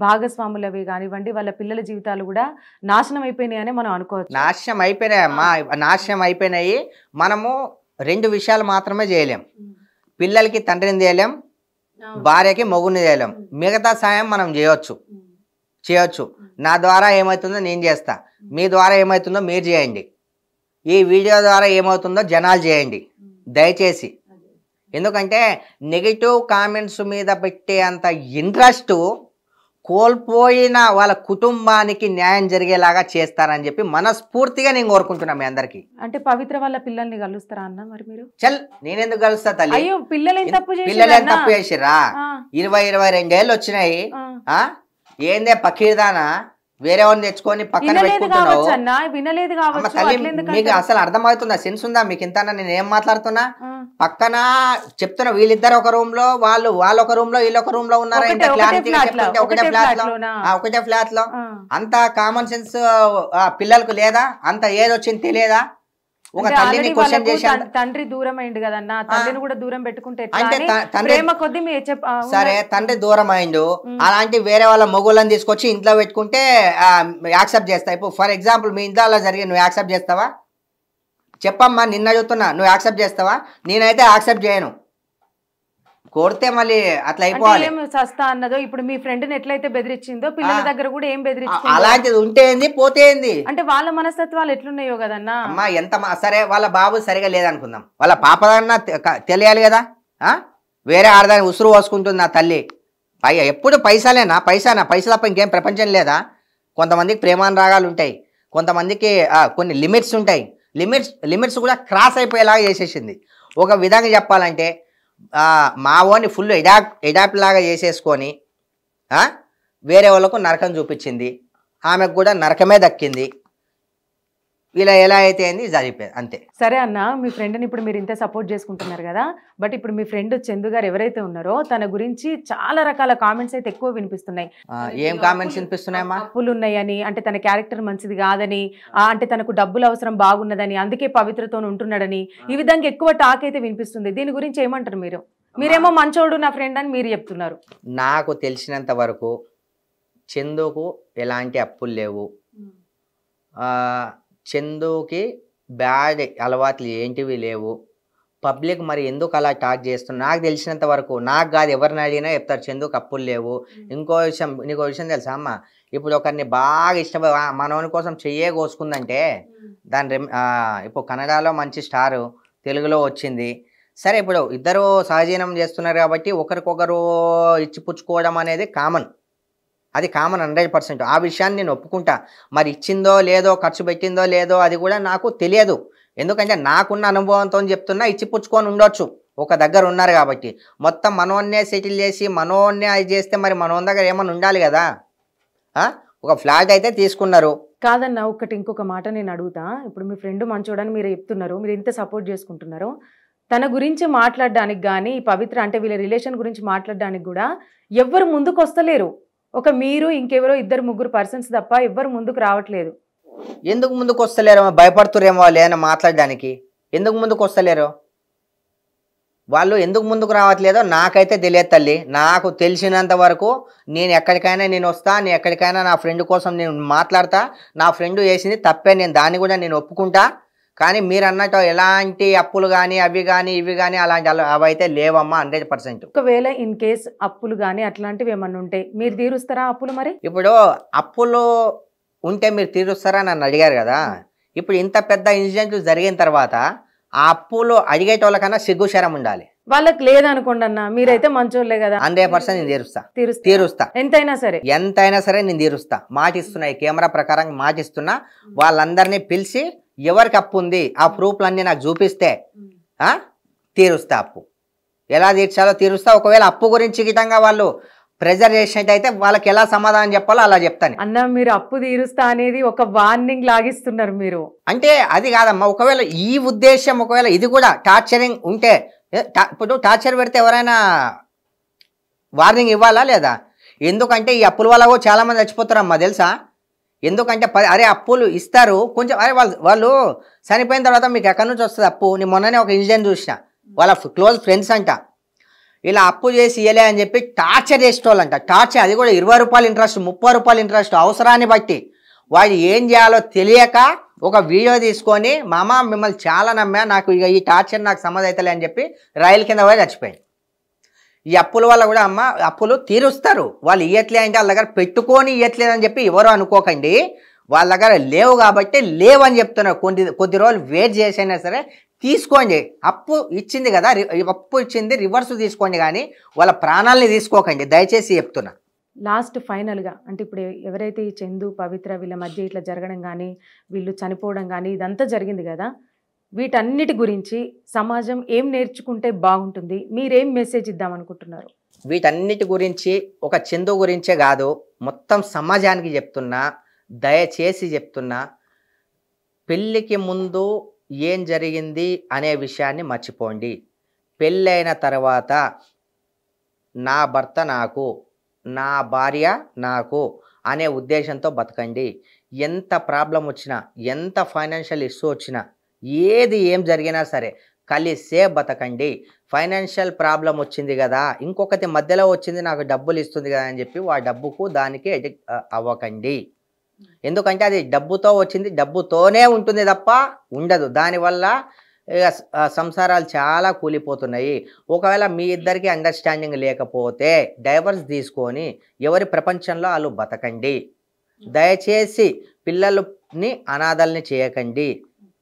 భాగస్వాములవి కానివ్వండి, వాళ్ళ పిల్లల జీవితాలు కూడా నాశనం అయిపోయినాయి అని మనం అనుకోవచ్చు. నాశనం అయిపోయినాయమ్మా, నాశనం అయిపోయినాయి. మనము 2 విషయాలు మాత్రమే చేయలేం. పిల్లలకి తండ్రిని చేయలేం, భార్యకి మొగుడిని చేయలేం. మిగతా సాయం మనం చేయొచ్చు. నా ద్వారా ఏమవుతుందో నేను చేస్తా, మీ ద్వారా ఏమవుతుందో మీరు చేయండి. ఈ వీడియో ద్వారా ఏమవుతుందో జనాలు చేయండి దయచేసి. ఎందుకంటే నెగిటివ్ కామెంట్స్ మీద పెట్టే అంత ఇంట్రెస్ట్ కోల్పోయిన వాళ్ళ కుటుంబానికి న్యాయం జరిగేలాగా చేస్తారని చెప్పి మనస్ఫూర్తిగా నేను కోరుకుంటున్నా మీ అందరికి. అంటే పవిత్ర వాళ్ళ పిల్లల్ని కలుస్తారా అన్న మరి మీరు? చల్, నేనెందుకు కలుస్తా తల్లి? అయ్యో, పిల్లలేం తప్పు చేసిరా? 20-22 ఏళ్ళు వచ్చినాయి. ఏందే పకీర్దానా వేరే వాళ్ళని తెచ్చుకొని పక్కన పెట్టుకుంటున్నావు? మీకు అసలు అర్థమవుతుందా? సెన్స్ ఉందా మీకు? ఇంత నేను ఏం మాట్లాడుతున్నా? పక్కన చెప్తున్నా, వీళ్ళిద్దరు ఒక రూమ్ లో, వాళ్ళు ఒక రూమ్ లో, వీళ్ళు ఒక రూమ్ లో ఉన్నారా? ఒకటే ఫ్లాట్ లో. అంత కామన్ సెన్స్ పిల్లలకు లేదా? అంత ఏదొచ్చింది తెలియదా? ఒక తల్లిని క్వశ్చన్ చేశాను. తండ్రి దూరం అయింది కదన్నా, తల్లిని కూడా దూరం పెట్టుకుంటే ప్రేమ కొద్ది సరే, తండ్రి దూరం అయిండు, అలాంటి వేరే వాళ్ళ మొగుళ్ళని తీసుకొచ్చి ఇంట్లో పెట్టుకుంటే యాక్సెప్ట్ చేస్తా. ఇప్పుడు ఫర్ ఎగ్జాంపుల్ మీ ఇంట్లో అలా జరిగి నువ్వు యాక్సెప్ట్ చేస్తావా? చెప్పమ్మా, నిన్న అడుగుతున్నా, నువ్వు యాక్సెప్ట్ చేస్తావా? నేనైతే యాక్సెప్ట్ చేయను. కోరితే మళ్ళీ అట్లా అయిపోవాలి. సస్తా అన్నదో ఇప్పుడు మీ ఫ్రెండ్ ని ఎట్లయితే బెదిరించిందో పిల్లల దగ్గర కూడా ఏం బెదిరించింది? అలాంటిది ఉంటే ఏంది, పోతే ఏంది? అంటే వాళ్ళ మనస్తత్వాలు ఎట్లున్నాయో కదన్నా. అమ్మా, ఎంత సరే వాళ్ళ బాబు సరిగా లేదనుకుందాం, వాళ్ళ పాపదన్నా తెలియాలి కదా. వేరే ఆడదాన్ని ఉసురు పోసుకుంటుంది నా తల్లి. ఎప్పుడు పైసలేనా? పైసా తప్ప ఇంకేం ప్రపంచం లేదా? కొంతమందికి ప్రేమానురాగాలు ఉంటాయి, కొంతమందికి కొన్ని లిమిట్స్ ఉంటాయి. లిమిట్స్ కూడా క్రాస్ అయిపోయేలాగా చేసేసింది. ఒక విధంగా చెప్పాలంటే మా ఓన్ని ఫుల్ ఎడాప్ట్ లాగా చేసేసుకొని వేరే వాళ్ళకు నరకం చూపించింది, ఆమెకు కూడా నరకమే దక్కింది. ఇలా ఎలా అయితే అయింది జరిగిపోయింది అంతే. సరే అన్న, మీ ఫ్రెండ్ని ఇప్పుడు మీరు ఇంత సపోర్ట్ చేసుకుంటున్నారు కదా, బట్ ఇప్పుడు మీ ఫ్రెండ్ చందు గారు ఎవరైతే ఉన్నారో తన గురించి చాలా రకాల కామెంట్స్ అయితే ఎక్కువ వినిపిస్తున్నాయి. ఏం కామెంట్స్ వినిపిస్తున్నాయమ్మా? అప్పులు ఉన్నాయని, అంటే తన క్యారెక్టర్ మంచిది కాదని, అంటే తనకు డబ్బులు అవసరం బాగున్నదని, అందుకే పవిత్రతో ఉంటున్నాడని, ఈ విధంగా ఎక్కువ టాక్ అయితే వినిపిస్తుంది. దీని గురించి ఏమంటారు మీరు? మీరేమో మంచోడు నా ఫ్రెండ్ అని మీరు చెప్తున్నారు. నాకు తెలిసినంత వరకు చందుకు ఎలాంటి అప్పులు లేవు. చందుకి బ్యాడ్ అలవాట్లు ఏంటివి లేవు. పబ్లిక్ మరి ఎందుకు అలా టాక్ చేస్తున్నారు? నాకు తెలిసినంత వరకు, నాకు కాదు ఎవరిని అడిగినా చెప్తారు చందుకు అప్పులు లేవు. ఇంకో విషయం, నీకు విషయం తెలుసా అమ్మ? ఇప్పుడు ఒకరిని బాగా ఇష్టపడి మనోని కోసం చెయ్యే కోసుకుందంటే దాని ఇప్పుడు కన్నడలో మంచి స్టారు, తెలుగులో వచ్చింది. సరే, ఇప్పుడు ఇద్దరు సహజీవనం చేస్తున్నారు కాబట్టి ఒకరికొకరు ఇచ్చిపుచ్చుకోవడం అనేది కామన్. అది కామన్ 100%. ఆ విషయాన్ని నేను ఒప్పుకుంటా. మరి ఇచ్చిందో లేదో, ఖర్చు పెట్టిందో లేదో అది కూడా నాకు తెలియదు. ఎందుకంటే నాకున్న అనుభవంతో చెప్తున్నా, ఇచ్చిపుచ్చుకొని ఉండొచ్చు, ఒక దగ్గర ఉన్నారు కాబట్టి. మొత్తం మనోన్నే సెటిల్ చేసి మనోన్నే అది చేస్తే మరి మనోన్ దగ్గర ఏమన్నా ఉండాలి కదా. ఒక ఫ్లాట్ అయితే తీసుకున్నారు. కాదన్న, ఇంకొక మాట నేను అడుగుతా. ఇప్పుడు మీ ఫ్రెండ్ మంచోడని మీరు చెప్తున్నారు, మీరు ఇంత సపోర్ట్ చేసుకుంటున్నారు. తన గురించి మాట్లాడడానికి కానీ, పవిత్ర అంటే వీళ్ళ రిలేషన్ గురించి మాట్లాడడానికి కూడా ఎవ్వరు ముందుకు వస్తలేరు. ఒక మీరు ఇంకెవరో 2-3 పర్సన్స్ తప్ప ఎవ్వరు ముందుకు రావట్లేదు. ఎందుకు ముందుకు వస్తలేరు? భయపడుతురేమో వాళ్ళు ఏమైనా మాట్లాడడానికి. ఎందుకు ముందుకు వస్తలేరు వాళ్ళు? ఎందుకు ముందుకు రావట్లేదో నాకైతే తెలియదు తల్లి. నాకు తెలిసినంత వరకు నేను ఎక్కడికైనా వస్తా, నేను ఎక్కడికైనా నా ఫ్రెండ్ కోసం నేను మాట్లాడతా. నా ఫ్రెండ్ చేసింది తప్పే, నేను దాన్ని కూడా నేను ఒప్పుకుంటా. కానీ మీరు అన్నట్టు ఎలాంటి అప్పులు కానీ అవి కానీ ఇవి కానీ అలాంటి అవైతే లేవమ్మా 100%. ఒకవేళ ఇన్ కేస్ అప్పులు కానీ అట్లాంటివి ఏమన్నా ఉంటే మీరు తీరుస్తారా అప్పులు? మరి ఇప్పుడు అప్పులు ఉంటే మీరు తీరుస్తారా నన్ను అడిగారు కదా. ఇప్పుడు ఇంత పెద్ద ఇన్సిడెంట్ జరిగిన తర్వాత ఆ అప్పులు అడిగేటోళ్ళకన్నా సిగ్గుశరం ఉండాలి. వాళ్ళకి లేదనుకోండి అన్న, మీరైతే మంచోళ్ళే కదా. 100% నేను తీరుస్తా. ఎంతైనా సరే నేను తీరుస్తా. మాటిస్తున్నా, ఈ కెమెరా ప్రకారం మాటిస్తున్నా. వాళ్ళందరినీ పిలిచి ఎవరికి అప్పు ఉంది ఆ ప్రూఫ్లన్నీ నాకు చూపిస్తే తీరుస్తా. అప్పు ఎలా తీర్చాలో తీరుస్తా. ఒకవేళ అప్పు గురించి గిటంగా వాళ్ళు ప్రెజర్ చేసినట్టయితే వాళ్ళకి ఎలా సమాధానం చెప్పాలో అలా చెప్తాను. అన్న, మీరు అప్పు తీరుస్తా అనేది ఒక వార్నింగ్ లాగిస్తున్నారు మీరు. అంటే అది కాదమ్మా, ఒకవేళ ఈ ఉద్దేశం, ఒకవేళ ఇది కూడా టార్చరింగ్ ఉంటే, ఇప్పుడు టార్చర్ పెడితే ఎవరైనా వార్నింగ్ ఇవ్వాలా లేదా? ఎందుకంటే ఈ అప్పుల వల్ల కూడా చాలామంది చచ్చిపోతారమ్మా తెలుసా. ఎందుకంటే అరే అప్పులు ఇస్తారు కొంచెం, అరే వాళ్ళు చనిపోయిన తర్వాత మీకు ఎక్కడి నుంచి వస్తుంది అప్పు? నేను మొన్ననే ఒక ఇన్సిడెంట్ చూసిన, వాళ్ళ క్లోజ్ ఫ్రెండ్స్ అంట ఇలా అప్పు చేసి ఇయ్యలే అని చెప్పి టార్చర్ చేసేటోళ్ళంట. టార్చర్, అది కూడా 20 రూపాయలు ఇంట్రెస్ట్, 30 రూపాయలు ఇంట్రెస్ట్, అవసరాన్ని బట్టి. వాడు ఏం చేయాలో తెలియక ఒక వీడియో తీసుకొని, మామ మిమ్మల్ని చాలా నమ్మా, నాకు ఇక ఈ టార్చర్ నాకు సమ్మతి అవుతలే అని చెప్పి రైలు కింద పోయి చచ్చిపోయింది. ఈ అప్పుల వల్ల కూడా అమ్మ అప్పులు తీరుస్తారు. వాళ్ళు ఇయ్యట్లే అంటే వాళ్ళ దగ్గర పెట్టుకొని ఇయ్యట్లేదని చెప్పి ఎవరు అనుకోకండి. వాళ్ళ దగ్గర లేవు కాబట్టి లేవని చెప్తున్నారు. కొద్ది రోజులు వెయిట్ చేసైనా సరే తీసుకోండి. అప్పు ఇచ్చింది కదా, అప్పు ఇచ్చింది రివర్స్ తీసుకోండి, కానీ వాళ్ళ ప్రాణాలని తీసుకోకండి దయచేసి చెప్తున్నా. లాస్ట్ ఫైనల్గా, అంటే ఇప్పుడు ఎవరైతే ఈ చందు పవిత్ర వీళ్ళ మధ్య ఇట్లా జరగడం కానీ, వీళ్ళు చనిపోవడం కానీ ఇదంతా జరిగింది కదా, వీటన్నిటి గురించి సమాజం ఏం నేర్చుకుంటే బాగుంటుంది? మీరేం మెసేజ్ ఇద్దామనుకుంటున్నారు? వీటన్నిటి గురించి ఒక చందు గురించే కాదు, మొత్తం సమాజానికి చెప్తున్నా, దయచేసి చెప్తున్నా, పెళ్ళికి ముందు ఏం జరిగింది అనే విషయాన్ని మర్చిపోండి. పెళ్ళైన తర్వాత నా భర్త నాకు, నా భార్య నాకు అనే ఉద్దేశంతో బతకండి. ఎంత ప్రాబ్లం వచ్చినా, ఎంత ఫైనాన్షియల్ ఇష్యూ వచ్చినా, ఏం జరిగినా సరే కలిసే బతకండి. ఫైనాన్షియల్ ప్రాబ్లం వచ్చింది కదా, ఇంకొకటి మధ్యలో వచ్చింది నాకు డబ్బులు ఇస్తుంది కదా అని చెప్పి ఆ డబ్బుకు దానికి ఎడిక్ట్ అవ్వకండి. ఎందుకంటే అది డబ్బుతో వచ్చింది, డబ్బుతోనే ఉంటుంది తప్ప ఉండదు. దానివల్ల సంసారాలు చాలా కూలిపోతున్నాయి. ఒకవేళ మీ ఇద్దరికి అండర్స్టాండింగ్ లేకపోతే డైవర్స్ తీసుకొని ఎవరి ప్రపంచంలో వాళ్ళు బతకండి. దయచేసి పిల్లలని అనాథల్ని చేయకండి.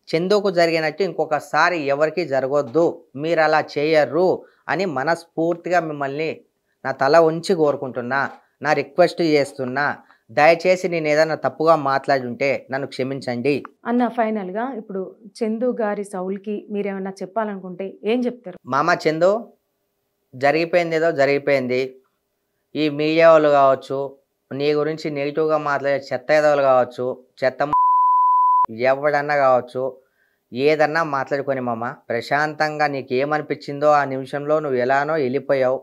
చందుకు జరిగినట్టు ఇంకొకసారి ఎవరికి జరగొద్దు, మీరు అలా చేయరు అని మనస్ఫూర్తిగా మిమ్మల్ని నా తల ఉంచి కోరుకుంటున్నా, నా రిక్వెస్ట్ చేస్తున్నా. దయచేసి నేను ఏదైనా తప్పుగా మాట్లాడుంటే నన్ను క్షమించండి. అన్న, ఫైనల్గా ఇప్పుడు చందు గారి సౌల్కి మీరేమన్నా చెప్పాలనుకుంటే ఏం చెప్తారు? మామ చందు, జరిగిపోయింది ఏదో జరిగిపోయింది. ఈ మీడియా వాళ్ళు కావచ్చు, నీ గురించి నెగిటివ్గా మాట్లాడే చెత్త ఎదవలు కావచ్చు, చెత్త ఎవడన్నా కావచ్చు, ఏదన్నా మాట్లాడుకొని మామ ప్రశాంతంగా నీకు ఏమనిపించిందో ఆ నిమిషంలో నువ్వు ఎలానో వెళ్ళిపోయావు.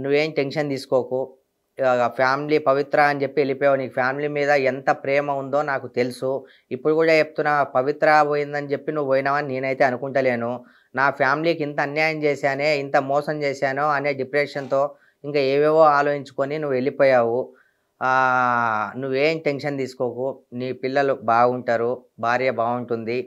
నువ్వేం టెన్షన్ తీసుకోకు. ఫ్యామిలీ పవిత్ర అని చెప్పి వెళ్ళిపోయావు. నీకు ఫ్యామిలీ మీద ఎంత ప్రేమ ఉందో నాకు తెలుసు. ఇప్పుడు కూడా చెప్తున్నా, పవిత్ర పోయిందని చెప్పి నువ్వు పోయినావని నేనైతే అనుకుంటలేను. నా ఫ్యామిలీకి ఇంత అన్యాయం చేశానే, ఇంత మోసం చేశానో అనే డిప్రెషన్తో ఇంకా ఏవేవో ఆలోచించుకొని నువ్వు వెళ్ళిపోయావు. నువ్వేం టెన్షన్ తీసుకోకు. నీ పిల్లలు బాగుంటారు, భార్య బాగుంటుంది.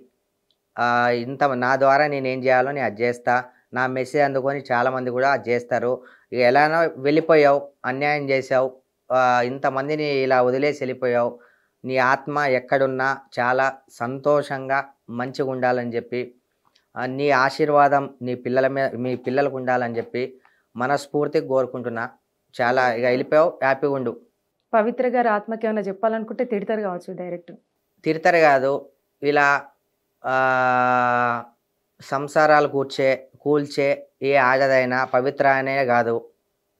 ఇంత నా ద్వారా నేనేం చేయాలో నేను అది చేస్తా. నా మెసేజ్ అందుకొని చాలామంది కూడా అది చేస్తారు. ఇక ఎలానో వెళ్ళిపోయావు, అన్యాయం చేసావు, ఇంతమందిని ఇలా వదిలేసి వెళ్ళిపోయావు. నీ ఆత్మ ఎక్కడున్నా చాలా సంతోషంగా మంచిగా ఉండాలని చెప్పి, నీ ఆశీర్వాదం మీ పిల్లలకు ఉండాలని చెప్పి మనస్ఫూర్తిగా కోరుకుంటున్నా. చాలా ఇక వెళ్ళిపోయావు, హ్యాపీగా ఉండు. పవిత్ర గారు ఆత్మకి ఏమైనా చెప్పాలనుకుంటే తిడతారు కావచ్చు డైరెక్ట్. తిడతారు కాదు, ఇలా సంసారాలు కూల్చే ఏ ఆడదైనా పవిత్ర అనే కాదు.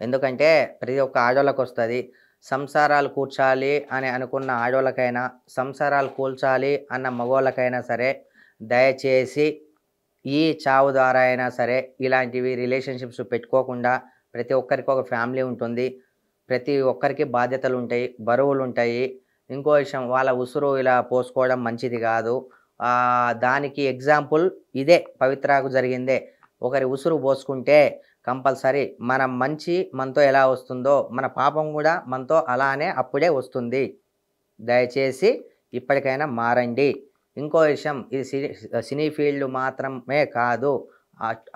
ఎందుకంటే ప్రతి ఒక్క ఆడోళ్ళకి వస్తుంది. సంసారాలు కూర్చాలి అని అనుకున్న ఆడోళ్ళకైనా, సంసారాలు కూల్చాలి అన్న మగోళ్ళకైనా సరే, దయచేసి ఈ చావు ద్వారా అయినా సరే ఇలాంటివి రిలేషన్షిప్స్ పెట్టుకోకుండా, ప్రతి ఒక్కరికి ఒక ఫ్యామిలీ ఉంటుంది, ప్రతి ఒక్కరికి బాధ్యతలు ఉంటాయి, బరువులు ఉంటాయి. ఇంకో విషయం, వాళ్ళ ఉసురు ఇలా పోసుకోవడం మంచిది కాదు. దానికి ఎగ్జాంపుల్ ఇదే పవిత్రకు జరిగిందే. ఒకరి ఉసురు పోసుకుంటే కంపల్సరీ మన మంచి మనతో ఎలా వస్తుందో మన పాపం కూడా మనతో అలానే అప్పుడే వస్తుంది. దయచేసి ఇప్పటికైనా మారండి. ఇంకో విషయం, ఇది సినీ ఫీల్డ్ మాత్రమే కాదు,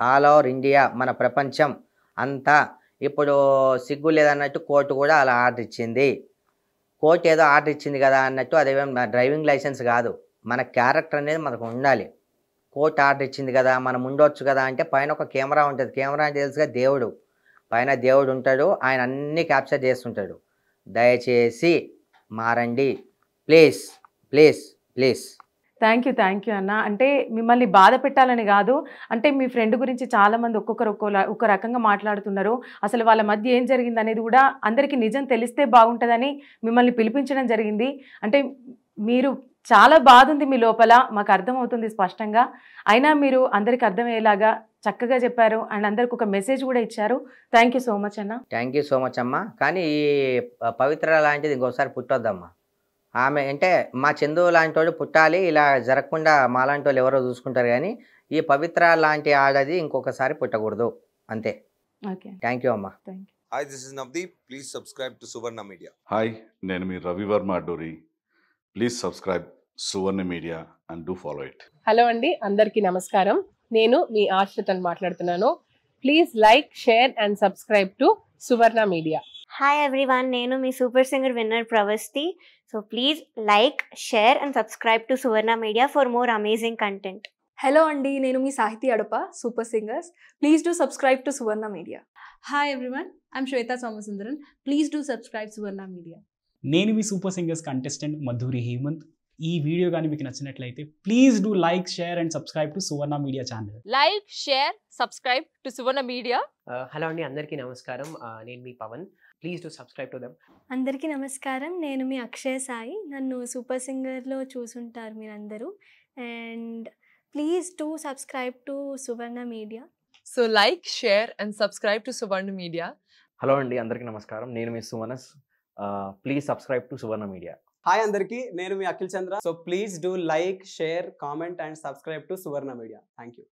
ఆల్ ఓవర్ ఇండియా, మన ప్రపంచం అంతా ఇప్పుడు సిగ్గు లేదన్నట్టు కోర్టు కూడా అలా ఆర్డర్ ఇచ్చింది. కోర్టు ఏదో ఆర్డర్ ఇచ్చింది కదా అన్నట్టు అదేమో డ్రైవింగ్ లైసెన్స్ కాదు, మన క్యారెక్టర్ అనేది మనకు ఉండాలి. కోర్టు ఆర్డర్ ఇచ్చింది కదా, మనం ఉండొచ్చు కదా అంటే పైన ఒక కెమెరా ఉంటుంది. కెమెరా అంటే తెలుసుగా, దేవుడు పైన దేవుడు ఉంటాడు, ఆయన అన్నీ క్యాప్చర్ చేస్తుంటాడు. దయచేసి మారండి please please please. Thank you అన్న. అంటే మిమ్మల్ని బాధ పెట్టాలని కాదు, అంటే మీ ఫ్రెండ్ గురించి చాలామంది ఒక్కొక్కరు ఒక్క రకంగా మాట్లాడుతున్నారు. అసలు వాళ్ళ మధ్య ఏం జరిగింది అనేది కూడా అందరికీ నిజం తెలిస్తే బాగుంటుందని మిమ్మల్ని పిలిపించడం జరిగింది. అంటే మీరు చాలా బాధ ఉంది మీ లోపల, మాకు అర్థమవుతుంది స్పష్టంగా. అయినా మీరు అందరికి అర్థమయ్యేలాగా చక్కగా చెప్పారు అండ్ అందరికి ఒక మెసేజ్ కూడా ఇచ్చారు. థ్యాంక్ యూ సో మచ్ అన్న. థ్యాంక్ యూ సో మచ్ అమ్మ. కానీ ఈ పవిత్ర లాంటిది ఇంకోసారి పుట్టొద్దమ్మా. ఆమె అంటే మా చందు లాంటి వాడు పుట్టాలి, ఇలా జరగకుండా మాలాంటి వాళ్ళు ఎవరో చూసుకుంటారు. కానీ ఈ పవిత్ర లాంటి ఆడది ఇంకొకసారి పుట్టకూడదు, అంతే. ఓకే, థ్యాంక్ యూ అమ్మా. Hi, this is Navdeep. Please subscribe to Suvarna Media. Hi, నేను మీ Ravivarma Adduri. Please subscribe Suvarna media and do follow it. Hello అండి, అందరికీ నమస్కారం. నేను మీ ఆశ్రితని మాట్లాడుతున్నాను. Please like, share and subscribe to Suvarna media. Hi everyone, నేను మీ super singer winner Pravasthi. So please like, share and subscribe to Suvarna media for more amazing content. Hello అండి, నేను మీ Sahithi Adapa, super singers. Please do subscribe to Suvarna media. Hi everyone, I'm Shweta Somasundaran. Please do subscribe Suvarna media. నేను మీ super singers contestant Madhuri Hemanth. ఈ video కానీ మీకు నచ్చినట్లయితే please do like, share and subscribe to Suvarna media channel. Like, share, subscribe to Suvarna media. Hello అండి, అందరికీ నమస్కారం. నేను మీ Pavan. Please do subscribe to them. అందరికీ నమస్కారం, నేను మీ అక్షయ్ సాయి. నన్ను సూపర్ సింగర్లో చూసుంటారు మీరందరూ. And please do subscribe to Suvarna media. So like, share and subscribe to Suvarna media. Hello అండి, అందరికీ నమస్కారం. నేను మీ Sumanas. Please subscribe to Suvarna media. Hi అందరికీ, నేను మీ Akhil Chandra. So please do like, share, comment and subscribe to Suvarna media. Thank you.